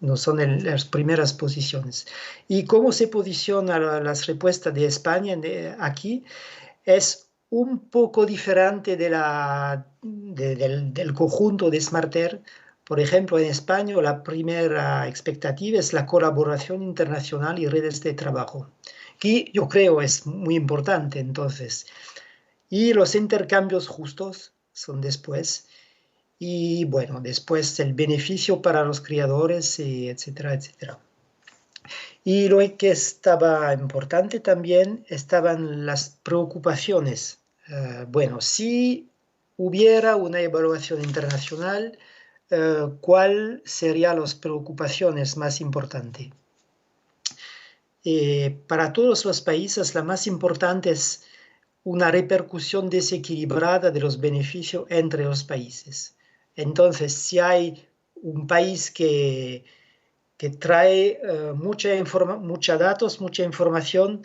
no son en las primeras posiciones. Y cómo se posicionan las respuestas de España aquí es un poco diferente del conjunto de Smarter. Por ejemplo, en España la primera expectativa es la colaboración internacional y redes de trabajo, que yo creo es muy importante entonces. Y los intercambios justos son después. Y bueno, después el beneficio para los criadores, etcétera, etcétera. Y lo que estaba importante también estaban las preocupaciones. Bueno, si hubiera una evaluación internacional, ¿cuáles serían las preocupaciones más importantes? Para todos los países, la más importante es una repercusión desequilibrada de los beneficios entre los países. Entonces, si hay un país que trae mucha datos, mucha información,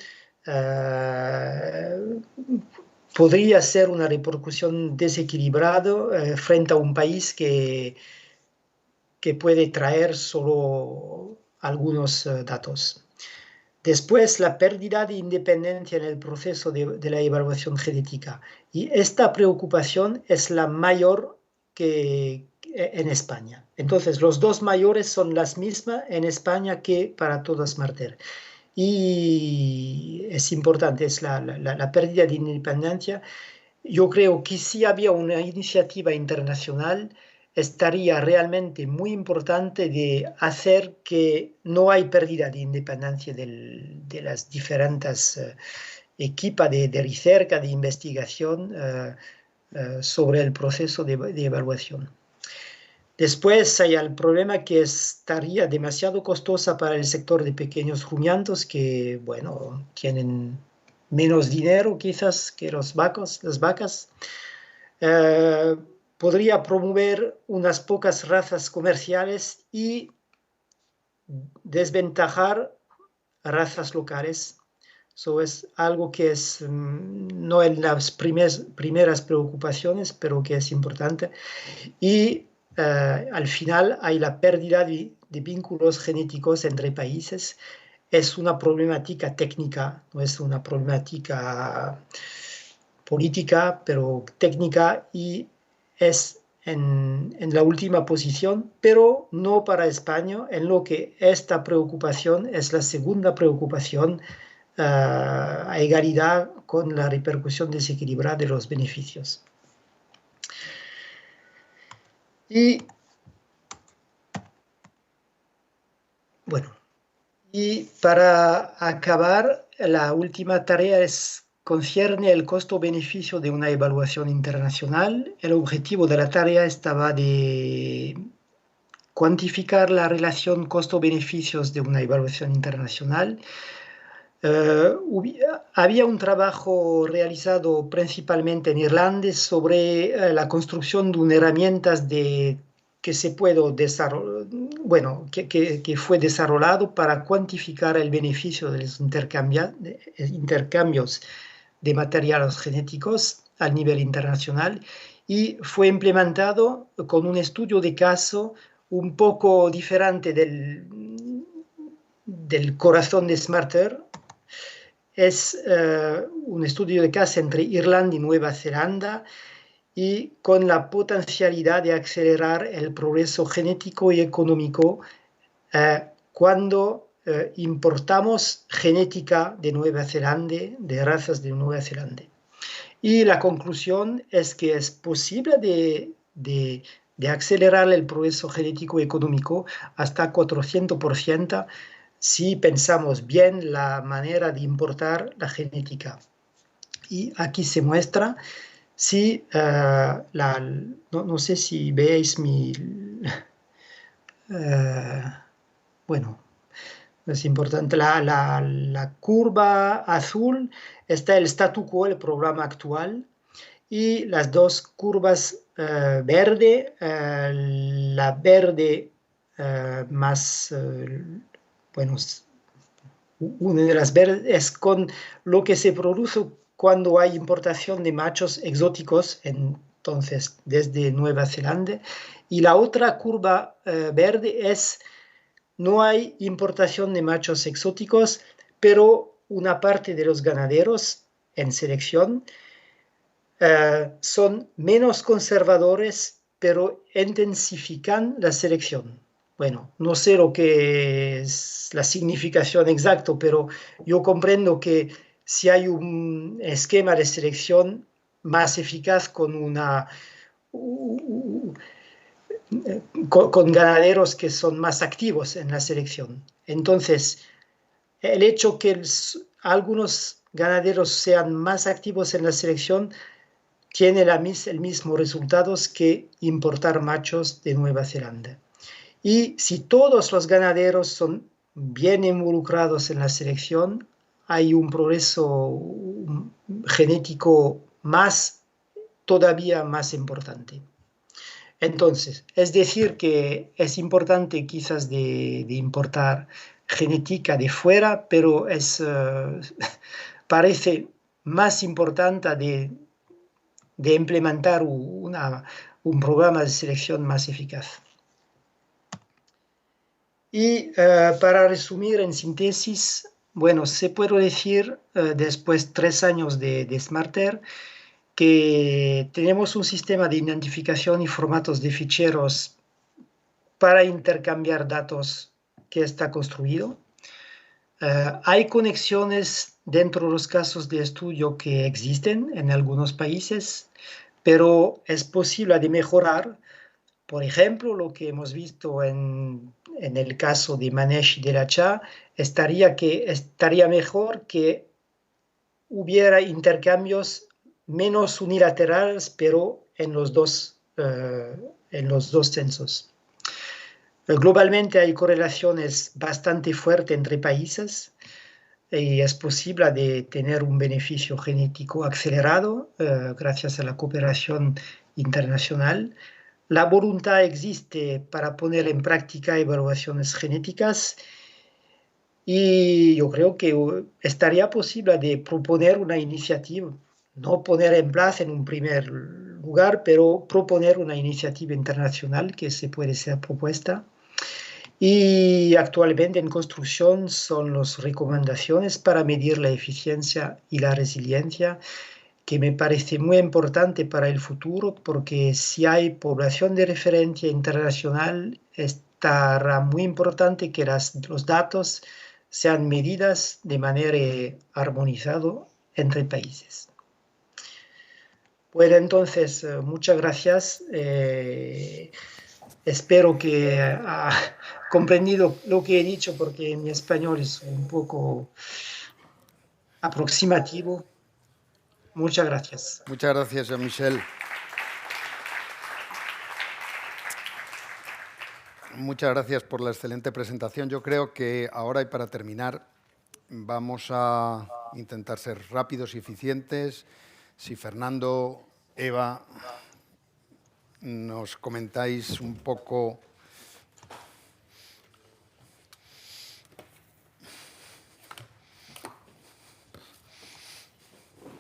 podría ser una repercusión desequilibrada frente a un país que puede traer solo algunos datos. Después, la pérdida de independencia en el proceso de la evaluación genética. Y esta preocupación es la mayor que en España. Entonces, los dos mayores son las mismas en España que para toda Smarter. Y es importante, es la pérdida de independencia. Yo creo que si había una iniciativa internacional, estaría realmente muy importante de hacer que no hay pérdida de independencia de las diferentes equipos de recerca, de investigación sobre el proceso de evaluación. Después hay el problema que estaría demasiado costosa para el sector de pequeños rumiantes que, bueno, tienen menos dinero quizás que las vacas. Podría promover unas pocas razas comerciales y desventajar razas locales. Eso es algo que es no en las primeras preocupaciones, pero que es importante. Y al final hay la pérdida de vínculos genéticos entre países. Es una problemática técnica, no es una problemática política, pero técnica, y es en la última posición, pero no para España, en lo que esta preocupación es la segunda preocupación a igualdad con la repercusión desequilibrada de los beneficios. Y bueno, y para acabar, la última tarea concierne el costo-beneficio de una evaluación internacional. El objetivo de la tarea estaba de cuantificar la relación costo-beneficios de una evaluación internacional. Había un trabajo realizado principalmente en Irlanda sobre la construcción de unas herramientas que fue desarrollado para cuantificar el beneficio de los intercambios de materiales genéticos a nivel internacional, y fue implementado con un estudio de caso un poco diferente del corazón de SMARTER. Es un estudio de caso entre Irlanda y Nueva Zelanda, y con la potencialidad de acelerar el progreso genético y económico cuando importamos genética de Nueva Zelanda, de razas de Nueva Zelanda. Y la conclusión es que es posible de acelerar el progreso genético y económico hasta 400% si pensamos bien la manera de importar la genética. Y aquí se muestra, si, no sé si veis bueno, es importante, la curva azul está el statu quo, el programa actual, y las dos curvas verde, la verde más, bueno, una de las verdes es con lo que se produce cuando hay importación de machos exóticos, entonces desde Nueva Zelanda, y la otra curva verde es no hay importación de machos exóticos, pero una parte de los ganaderos en selección son menos conservadores, pero intensifican la selección. Bueno, no sé lo que es la significación exacta, pero yo comprendo que si hay un esquema de selección más eficaz con ganaderos que son más activos en la selección. Entonces, el hecho que algunos ganaderos sean más activos en la selección tiene el mismo resultado que importar machos de Nueva Zelanda. Y si todos los ganaderos son bien involucrados en la selección, hay un progreso genético todavía más importante. Entonces, es decir que es importante quizás de importar genética de fuera, pero parece más importante de implementar un programa de selección más eficaz. Y para resumir en síntesis, bueno, se puede decir, después de 3 años de SMARTER, que tenemos un sistema de identificación y formatos de ficheros para intercambiar datos que está construido. Hay conexiones dentro de los casos de estudio que existen en algunos países, pero es posible de mejorar. Por ejemplo, lo que hemos visto en el caso de Manesh y de Lacha, estaría mejor que hubiera intercambios menos unilaterales, pero en los dos censos. Globalmente hay correlaciones bastante fuertes entre países y es posible de tener un beneficio genético acelerado gracias a la cooperación internacional. La voluntad existe para poner en práctica evaluaciones genéticas, y yo creo que estaría posible de proponer una iniciativa, no poner en plazo en un primer lugar, pero proponer una iniciativa internacional que se puede ser propuesta. Y actualmente en construcción son las recomendaciones para medir la eficiencia y la resiliencia, que me parece muy importante para el futuro, porque si hay población de referencia internacional, estará muy importante que los datos sean medidas de manera armonizada entre países. Bueno, entonces, muchas gracias. Espero que ha comprendido lo que he dicho, porque mi español es un poco aproximativo. Muchas gracias. Muchas gracias, Jean-Michel. Muchas gracias por la excelente presentación. Yo creo que ahora, y para terminar, vamos a intentar ser rápidos y eficientes. Si Fernando, Eva, nos comentáis un poco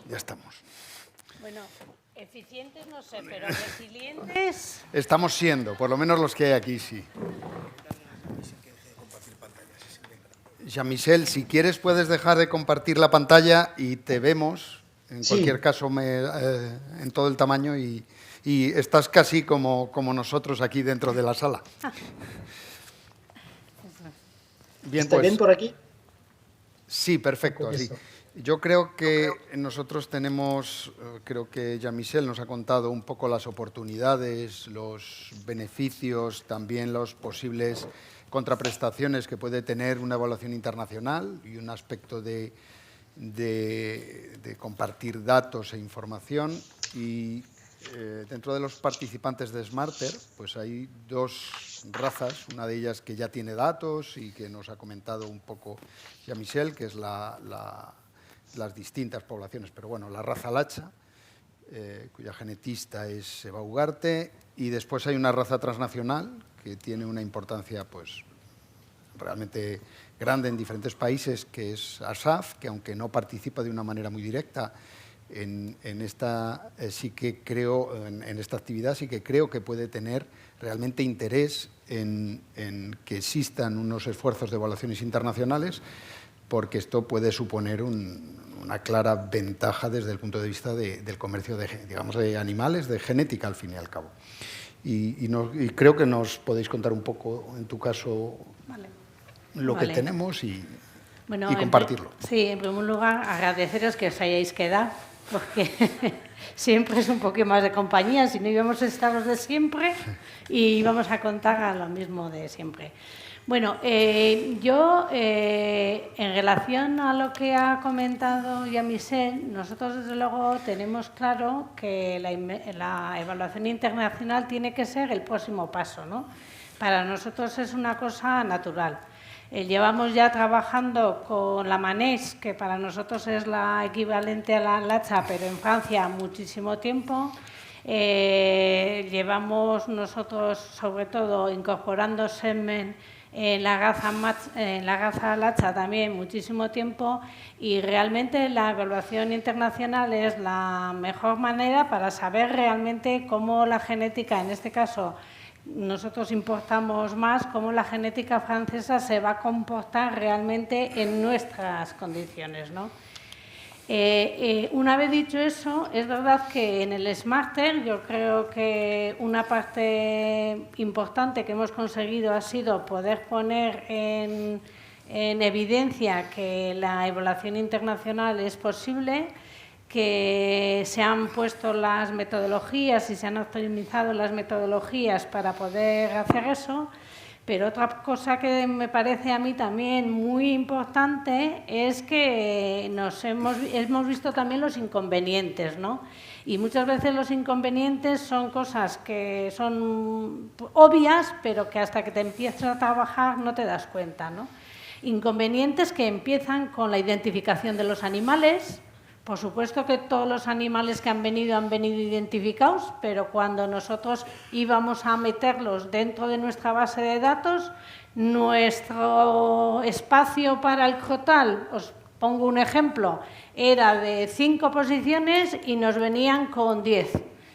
ya estamos. Bueno, eficientes no sé, pero resilientes. Estamos siendo, por lo menos los que hay aquí, sí. Jean-Michel, si quieres puedes dejar de compartir la pantalla y te vemos, en cualquier caso, en todo el tamaño y estás casi como nosotros aquí dentro de la sala. Bien, ¿está bien por aquí? Sí, perfecto, así. Yo creo que nosotros tenemos, creo que Jean-Michel nos ha contado un poco las oportunidades, los beneficios, también los posibles contraprestaciones que puede tener una evaluación internacional y un aspecto de compartir datos e información. Y dentro de los participantes de Smarter, pues hay dos razas, una de ellas que ya tiene datos y que nos ha comentado un poco Jean-Michel, que es las distintas poblaciones, pero bueno, la raza Lacha, cuya genetista es Eva Ugarte, y después hay una raza transnacional que tiene una importancia pues realmente grande en diferentes países, que es ASAF, que aunque no participa de una manera muy directa en esta actividad, sí que creo que puede tener realmente interés en que existan unos esfuerzos de evaluaciones internacionales, porque esto puede suponer una clara ventaja desde el punto de vista del comercio de animales, de genética al fin y al cabo. Y creo que nos podéis contar un poco, en tu caso, lo que tenemos y compartirlo. Sí, en primer lugar, agradeceros que os hayáis quedado, porque siempre es un poquito más de compañía, si no íbamos a estar los de siempre y íbamos a contar a lo mismo de siempre. Bueno, yo, en relación a lo que ha comentado Jean-Michel, nosotros desde luego tenemos claro que la evaluación internacional tiene que ser el próximo paso, ¿no? Para nosotros es una cosa natural. Llevamos ya trabajando con la Manés, que para nosotros es la equivalente a la Lacha, pero en Francia muchísimo tiempo. Llevamos nosotros, sobre todo, incorporando semen en la raza Lacha también muchísimo tiempo, y realmente la evaluación internacional es la mejor manera para saber realmente cómo la genética, en este caso nosotros importamos más, cómo la genética francesa se va a comportar realmente en nuestras condiciones, ¿no? Una vez dicho eso, es verdad que en el Smarter yo creo que una parte importante que hemos conseguido ha sido poder poner en evidencia que la evaluación internacional es posible, que se han puesto las metodologías y se han optimizado las metodologías para poder hacer eso. Pero otra cosa que me parece a mí también muy importante es que hemos visto también los inconvenientes, ¿no? Y muchas veces los inconvenientes son cosas que son obvias, pero que hasta que te empiezas a trabajar no te das cuenta, ¿no? Inconvenientes que empiezan con la identificación de los animales. Por supuesto que todos los animales que han venido identificados, pero cuando nosotros íbamos a meterlos dentro de nuestra base de datos, nuestro espacio para el crotal, os pongo un ejemplo, era de 5 posiciones y nos venían con 10.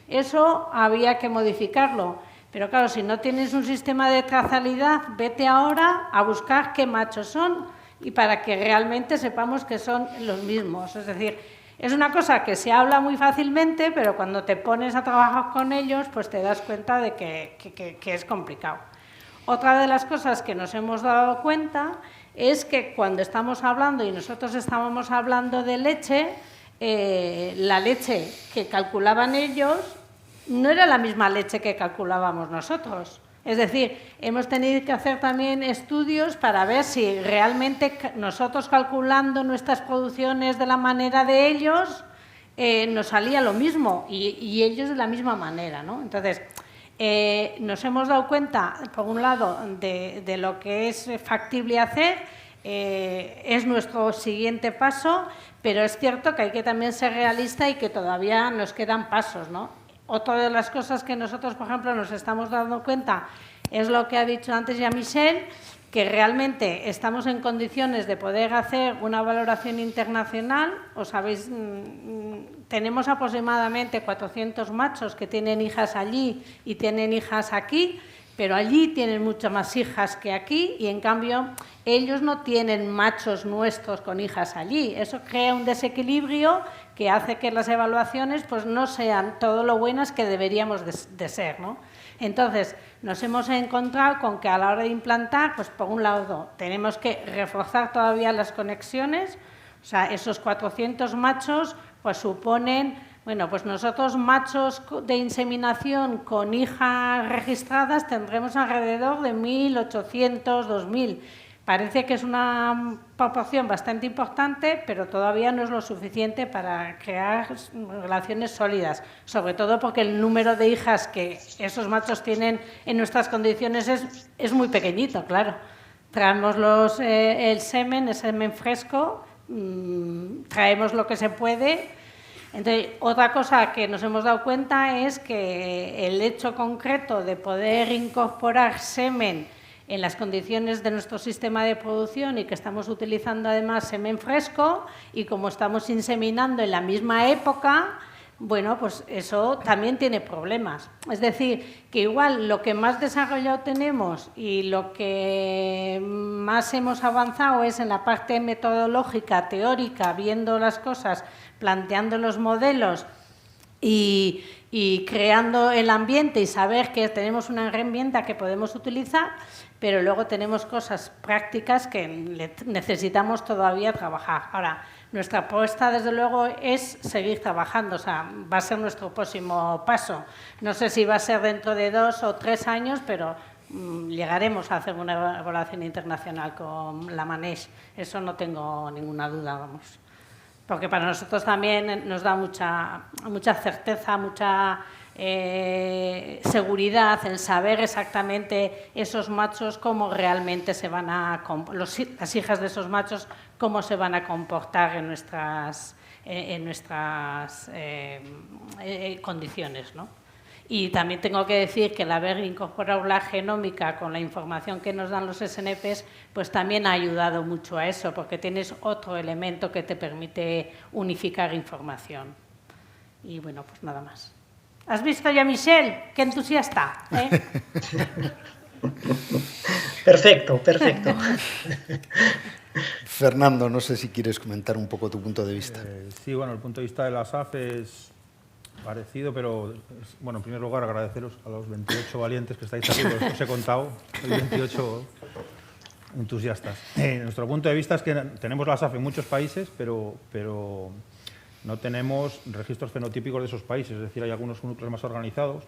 Eso había que modificarlo. Pero claro, si no tienes un sistema de trazabilidad, vete ahora a buscar qué machos son y para que realmente sepamos que son los mismos. Es decir, Es una cosa que se habla muy fácilmente, pero cuando te pones a trabajar con ellos, pues te das cuenta de que es complicado. Otra de las cosas que nos hemos dado cuenta es que cuando estamos hablando, y nosotros estábamos hablando de leche, la leche que calculaban ellos no era la misma leche que calculábamos nosotros. Es decir, hemos tenido que hacer también estudios para ver si realmente nosotros calculando nuestras producciones de la manera de ellos nos salía lo mismo y ellos de la misma manera, ¿no? Entonces, nos hemos dado cuenta, por un lado, de lo que es factible hacer, es nuestro siguiente paso, pero es cierto que hay que también ser realista y que todavía nos quedan pasos, ¿no? Otra de las cosas que nosotros, por ejemplo, nos estamos dando cuenta es lo que ha dicho antes ya Michel, que realmente estamos en condiciones de poder hacer una valoración internacional. Os sabéis, tenemos aproximadamente 400 machos que tienen hijas allí y tienen hijas aquí, pero allí tienen muchas más hijas que aquí y, en cambio, ellos no tienen machos nuestros con hijas allí. Eso crea un desequilibrio que hace que las evaluaciones pues, no sean todo lo buenas que deberíamos de ser, ¿no? Entonces, nos hemos encontrado con que a la hora de implantar, pues por un lado, tenemos que reforzar todavía las conexiones. O sea, esos 400 machos pues suponen, bueno, pues nosotros machos de inseminación con hijas registradas tendremos alrededor de 1.800, 2.000. Parece que es una proporción bastante importante, pero todavía no es lo suficiente para crear relaciones sólidas, sobre todo porque el número de hijas que esos machos tienen en nuestras condiciones es muy pequeñito, claro. Traemos el semen fresco, traemos lo que se puede. Entonces, otra cosa que nos hemos dado cuenta es que el hecho concreto de poder incorporar semen en las condiciones de nuestro sistema de producción y que estamos utilizando además semen fresco y como estamos inseminando en la misma época, bueno, pues eso también tiene problemas. Es decir, que igual lo que más desarrollado tenemos y lo que más hemos avanzado es en la parte metodológica, teórica, viendo las cosas, planteando los modelos y creando el ambiente y saber que tenemos una herramienta que podemos utilizar, pero luego tenemos cosas prácticas que necesitamos todavía trabajar. Ahora, nuestra apuesta, desde luego, es seguir trabajando, o sea, va a ser nuestro próximo paso. No sé si va a ser dentro de 2 o 3 años, pero llegaremos a hacer una evaluación internacional con la Maneix. Eso no tengo ninguna duda, vamos. Porque para nosotros también nos da mucha certeza, mucha seguridad en saber exactamente esos machos cómo realmente se van a las hijas de esos machos cómo se van a comportar en nuestras condiciones, ¿no? Y también tengo que decir que el haber incorporado la genómica con la información que nos dan los SNPs, pues también ha ayudado mucho a eso, porque tienes otro elemento que te permite unificar información. Y bueno, pues nada más. ¿Has visto ya, Michel? ¡Qué entusiasta! ¿Eh? Perfecto, perfecto. Fernando, no sé si quieres comentar un poco tu punto de vista. Sí, bueno, el punto de vista de la SAF es parecido, pero, bueno, en primer lugar, agradeceros a los 28 valientes que estáis aquí, pues os he contado, hay 28 entusiastas. Nuestro punto de vista es que tenemos la SAF en muchos países, pero no tenemos registros fenotípicos de esos países, es decir, hay algunos núcleos más organizados,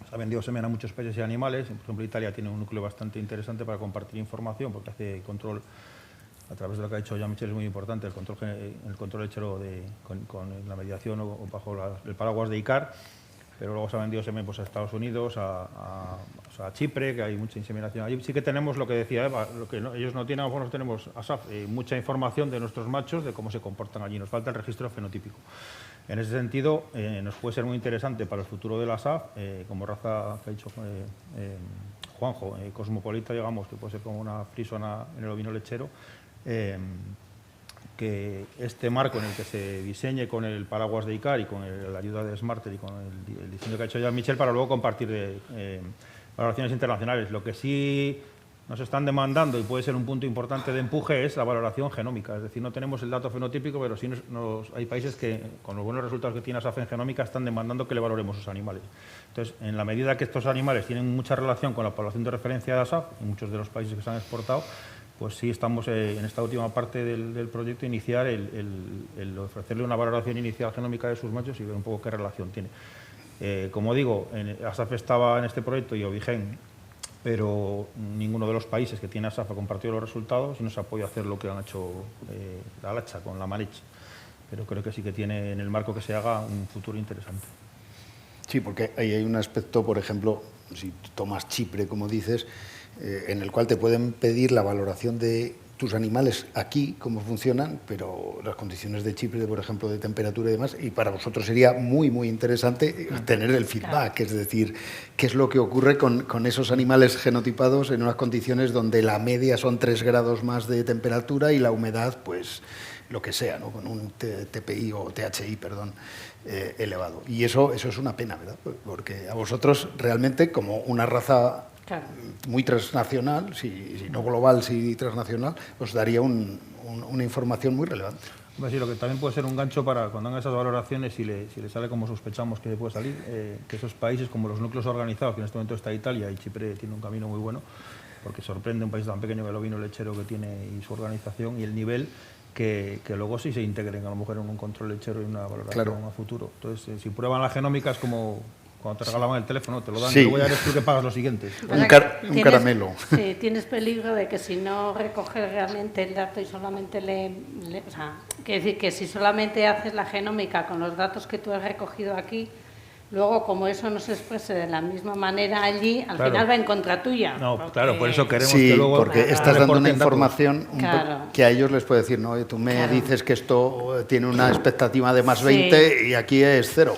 se ha vendido semen a muchos países y animales, por ejemplo, Italia tiene un núcleo bastante interesante para compartir información, porque hace control, a través de lo que ha hecho ya Michel, es muy importante, el control lechero con la mediación o bajo el paraguas de ICAR, pero luego se ha vendido semen pues, a Estados Unidos, a Chipre, que hay mucha inseminación allí. Sí que tenemos lo que decía Eva, lo que ellos no tienen, a lo mejor tenemos ASAF, mucha información de nuestros machos, de cómo se comportan allí. Nos falta el registro fenotípico. En ese sentido, nos puede ser muy interesante para el futuro de la ASAF, como raza que ha dicho Juanjo, cosmopolita, digamos, que puede ser como una frisona en el ovino lechero, que este marco en el que se diseñe con el paraguas de ICAR y con la ayuda de Smarter y con el diseño que ha hecho ya Michel para luego compartir valoraciones internacionales. Lo que sí nos están demandando, y puede ser un punto importante de empuje, es la valoración genómica. Es decir, no tenemos el dato fenotípico, pero sí hay países que, con los buenos resultados que tiene ASAF en genómica, están demandando que le valoremos sus animales. Entonces, en la medida que estos animales tienen mucha relación con la población de referencia de ASAF, en muchos de los países que se han exportado, pues sí estamos en esta última parte del proyecto iniciar el ofrecerle una valoración inicial genómica de sus machos y ver un poco qué relación tiene. Como digo, ASAF estaba en este proyecto y Ovigen, pero ninguno de los países que tiene ASAF ha compartido los resultados y no se ha podido hacer lo que han hecho la Lacha con la Malich. Pero creo que sí que tiene, en el marco que se haga, un futuro interesante. Sí, porque ahí hay un aspecto, por ejemplo, si tomas Chipre, como dices, en el cual te pueden pedir la valoración de tus animales aquí, cómo funcionan, pero las condiciones de Chipre, por ejemplo, de temperatura y demás, y para vosotros sería muy, muy interesante tener el feedback, es decir, qué es lo que ocurre con esos animales genotipados en unas condiciones donde la media son 3 grados más de temperatura y la humedad, pues, lo que sea, ¿no? Con un TPI o THI, perdón, elevado. Y eso es una pena, ¿verdad? Porque a vosotros realmente, como una raza muy transnacional, si no global, si transnacional, os daría una información muy relevante. Sí, lo que también puede ser un gancho para cuando hagan esas valoraciones, si le sale como sospechamos que puede salir, que esos países como los núcleos organizados, que en este momento está Italia, y Chipre tiene un camino muy bueno, porque sorprende un país tan pequeño que el ovino lechero que tiene y su organización y el nivel, que luego sí se integren a lo mejor en un control lechero y una valoración a futuro. Entonces, si prueban la genómica es como cuando te regalaban el teléfono, te lo dan y luego ya eres tú que pagas los siguientes. Un caramelo. Sí, tienes peligro de que si no recoges realmente el dato y solamente o sea, quiere decir que si solamente haces la genómica con los datos que tú has recogido aquí, luego como eso no se exprese de la misma manera allí, al final va en contra tuya. No, porque... claro, por eso queremos que luego... porque estás dando una información que a ellos les puede decir, no, tú me dices que esto tiene una expectativa de más 20 y aquí es 0.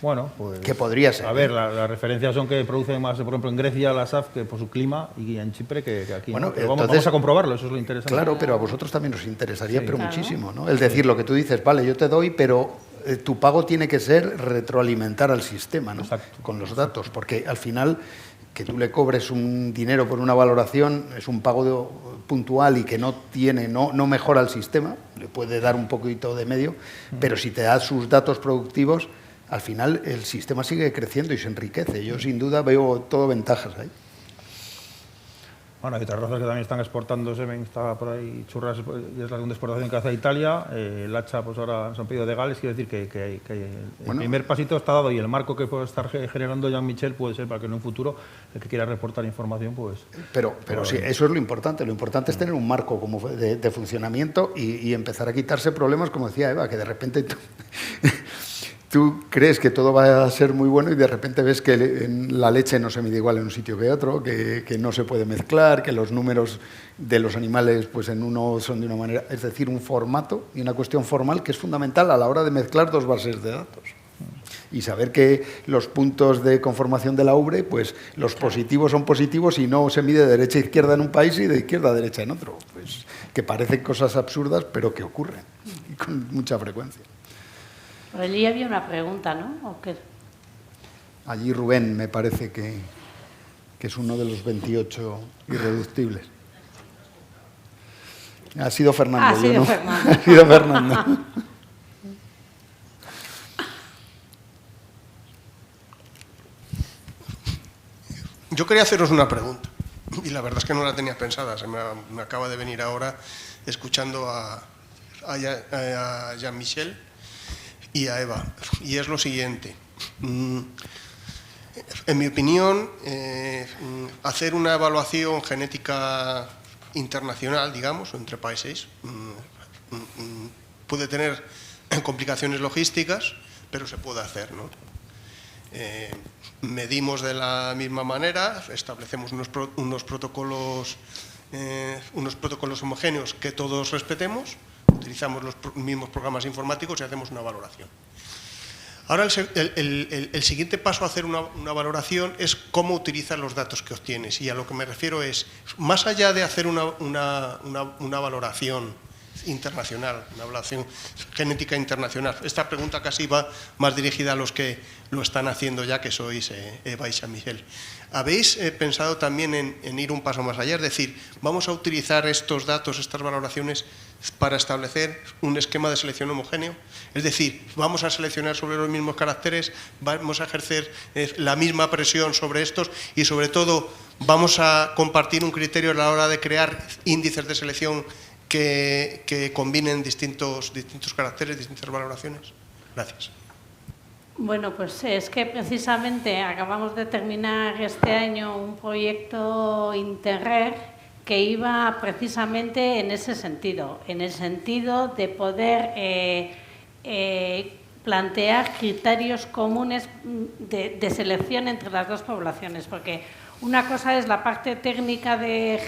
Bueno, pues... Que podría ser. A ver, las referencias son que producen más, por ejemplo, en Grecia la ASAF que por su clima y en Chipre que aquí. Bueno, ¿no? Pero vamos a comprobarlo, eso es lo interesante. Claro, pero a vosotros también os interesaría, pero muchísimo, ¿no? El decir lo que tú dices, vale, yo te doy, pero tu pago tiene que ser retroalimentar al sistema, ¿no? Exacto. Con los datos, porque al final que tú le cobres un dinero por una valoración es un pago puntual y que no mejora el sistema, le puede dar un poquito de medio, pero si te da sus datos productivos, al final el sistema sigue creciendo y se enriquece. Yo sin duda veo todo ventajas ahí. Bueno, hay otras razas que también están exportando semen, está por ahí Churras, y es la segunda exportación que hace Italia, el hacha pues ahora se han pedido de Gales, quiere decir que el primer pasito está dado y el marco que puede estar generando Jean-Michel puede ser para que en un futuro el que quiera reportar información pues... Pero sí, eso es lo importante es tener un marco como de funcionamiento y empezar a quitarse problemas, como decía Eva, que de repente... Tú crees que todo va a ser muy bueno y de repente ves que la leche no se mide igual en un sitio que otro, que no se puede mezclar, que los números de los animales pues en uno son de una manera... Es decir, un formato y una cuestión formal que es fundamental a la hora de mezclar 2 bases de datos. Y saber que los puntos de conformación de la ubre, pues los positivos son positivos y no se mide de derecha a izquierda en un país y de izquierda a derecha en otro. Pues que parecen cosas absurdas, pero que ocurren y con mucha frecuencia. Allí había una pregunta, ¿no? ¿O qué? Allí Rubén me parece que es uno de los 28 irreductibles. Ha sido Fernando. Ha sido Fernando. Yo quería haceros una pregunta y la verdad es que no la tenía pensada, me acaba de venir ahora escuchando a Jean-Michel y a Eva, y es lo siguiente. En mi opinión, hacer una evaluación genética internacional, digamos, entre países, puede tener complicaciones logísticas, pero se puede hacer, ¿no? Medimos de la misma manera, establecemos unos protocolos homogéneos que todos respetemos, utilizamos los mismos programas informáticos y hacemos una valoración. Ahora el siguiente paso a hacer una valoración es cómo utilizas los datos que obtienes, y a lo que me refiero es, más allá de hacer una valoración internacional, una evaluación genética internacional. Esta pregunta casi va más dirigida a los que lo están haciendo ya, que sois Eva y Jean-Michel. ¿Habéis pensado también en ir un paso más allá? Es decir, ¿vamos a utilizar estos datos, estas valoraciones, para establecer un esquema de selección homogéneo? Es decir, ¿vamos a seleccionar sobre los mismos caracteres? ¿Vamos a ejercer la misma presión sobre estos? Y sobre todo, ¿vamos a compartir un criterio a la hora de crear índices de selección que combinen distintos caracteres, distintas valoraciones? Gracias. Bueno, pues es que precisamente acabamos de terminar este año un proyecto Interreg que iba precisamente en ese sentido, en el sentido de poder plantear criterios comunes de selección entre las dos poblaciones, porque una cosa es la parte técnica de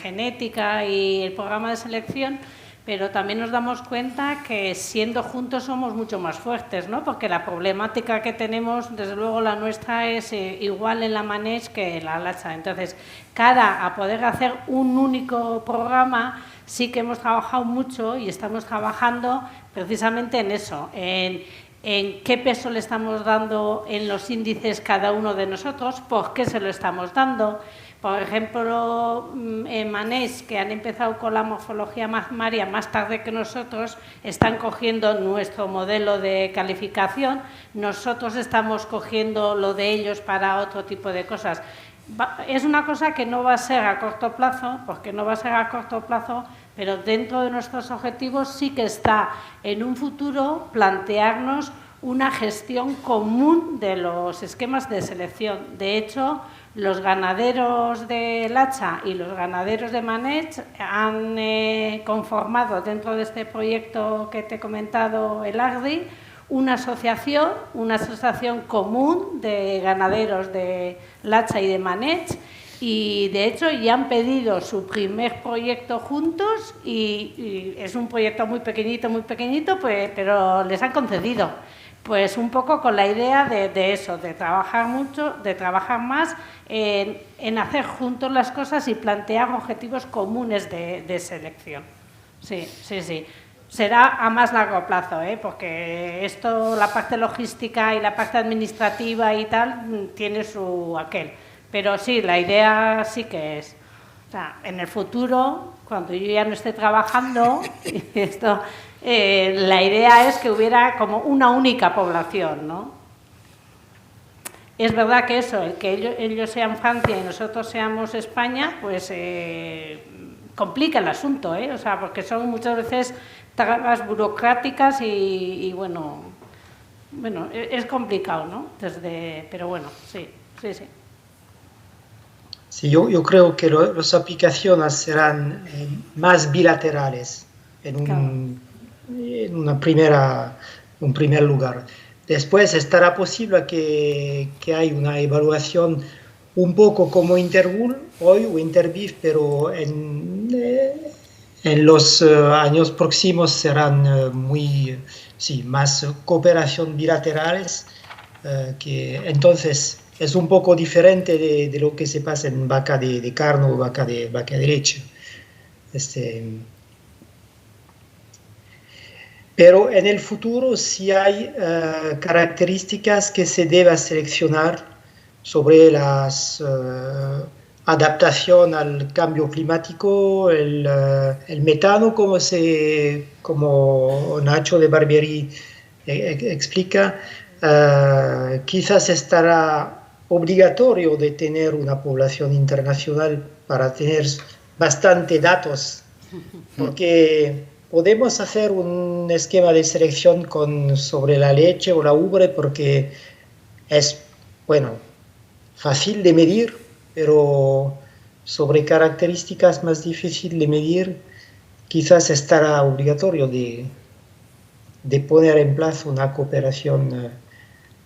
genética y el programa de selección, pero también nos damos cuenta que siendo juntos somos mucho más fuertes, ¿no? Porque la problemática que tenemos, desde luego la nuestra, es igual en la Manech que en la Lacha. Entonces, cara a poder hacer un único programa, sí que hemos trabajado mucho y estamos trabajando precisamente en eso, en qué peso le estamos dando en los índices cada uno de nosotros, por qué se lo estamos dando. Por ejemplo, en Manech, que han empezado con la morfología magmaria más tarde que nosotros, están cogiendo nuestro modelo de calificación, nosotros estamos cogiendo lo de ellos para otro tipo de cosas. Es una cosa que no va a ser a corto plazo, porque no va a ser a corto plazo, pero dentro de nuestros objetivos sí que está en un futuro plantearnos una gestión común de los esquemas de selección. De hecho, los ganaderos de Lacha y los ganaderos de Manech han conformado dentro de este proyecto que te he comentado, el AGDI, una asociación común de ganaderos de Lacha y de Manech, y de hecho ya han pedido su primer proyecto juntos y es un proyecto muy pequeñito, pues, pero les han concedido. Pues un poco con la idea de eso, de trabajar mucho, de trabajar más en hacer juntos las cosas y plantear objetivos comunes de selección. Sí. Será a más largo plazo, porque esto, la parte logística y la parte administrativa y tal, tiene su aquel. Pero sí, la idea sí que es. O sea, en el futuro, cuando yo ya no esté trabajando, la idea es que hubiera como una única población, ¿no? Es verdad que eso, el que ellos sean Francia y nosotros seamos España, pues complica el asunto, o sea, porque son muchas veces trabas burocráticas y bueno, es complicado, ¿no? Pero bueno, sí. Sí, yo creo que las aplicaciones serán más bilaterales en un primer lugar. Después estará posible que hay una evaluación un poco como Intergul hoy o Interbif, pero en los años próximos serán más cooperación bilaterales, que entonces es un poco diferente de lo que se pasa en vaca de carne o vaca de leche. Pero en el futuro sí hay características que se deben seleccionar sobre las adaptación al cambio climático, el metano, como Nacho de Barbieri explica. Quizás estará obligatorio de tener una población internacional para tener bastante datos, porque podemos hacer un esquema de selección sobre la leche o la ubre porque es, fácil de medir, pero sobre características más difíciles de medir, quizás estará obligatorio de poner en plazo una cooperación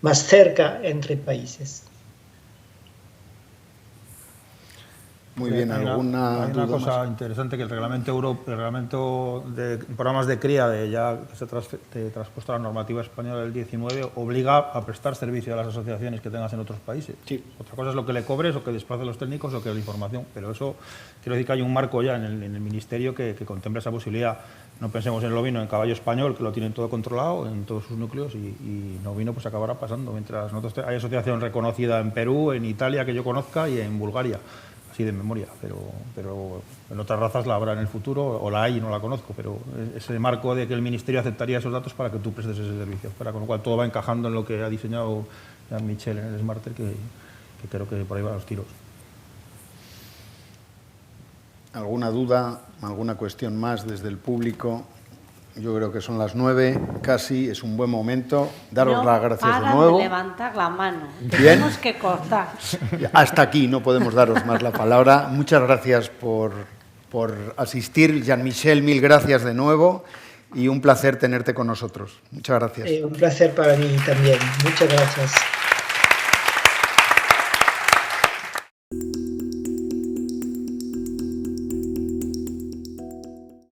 más cerca entre países. Muy bien, hay ¿alguna una duda cosa más? interesante, que el reglamento de programas de cría, ya que se transpuesto a la normativa española del 19, obliga a prestar servicio a las asociaciones que tengas en otros países. Sí. Otra cosa es lo que le cobres, o que desplaces los técnicos, o que la información, pero eso, quiero decir que hay un marco ya en el Ministerio que contempla esa posibilidad. No pensemos en el ovino, en caballo español, que lo tienen todo controlado en todos sus núcleos, y en ovino pues acabará pasando. Mientras nosotros hay asociación reconocida en Perú, en Italia, que yo conozca, y en Bulgaria, así de memoria, pero en otras razas la habrá en el futuro, o la hay y no la conozco, pero ese marco de que el Ministerio aceptaría esos datos para que tú prestes ese servicio, con lo cual todo va encajando en lo que ha diseñado Jean-Michel en el Smarter, que creo que por ahí van los tiros. ¿Alguna duda, alguna cuestión más desde el público? Yo creo que son las 9, casi, es un buen momento. Daros las gracias de nuevo. De levantar la mano. Bien. Tenemos que cortar. Hasta aquí, no podemos daros más la palabra. Muchas gracias por asistir. Jean-Michel, mil gracias de nuevo y un placer tenerte con nosotros. Muchas gracias. Un placer para mí también. Muchas gracias.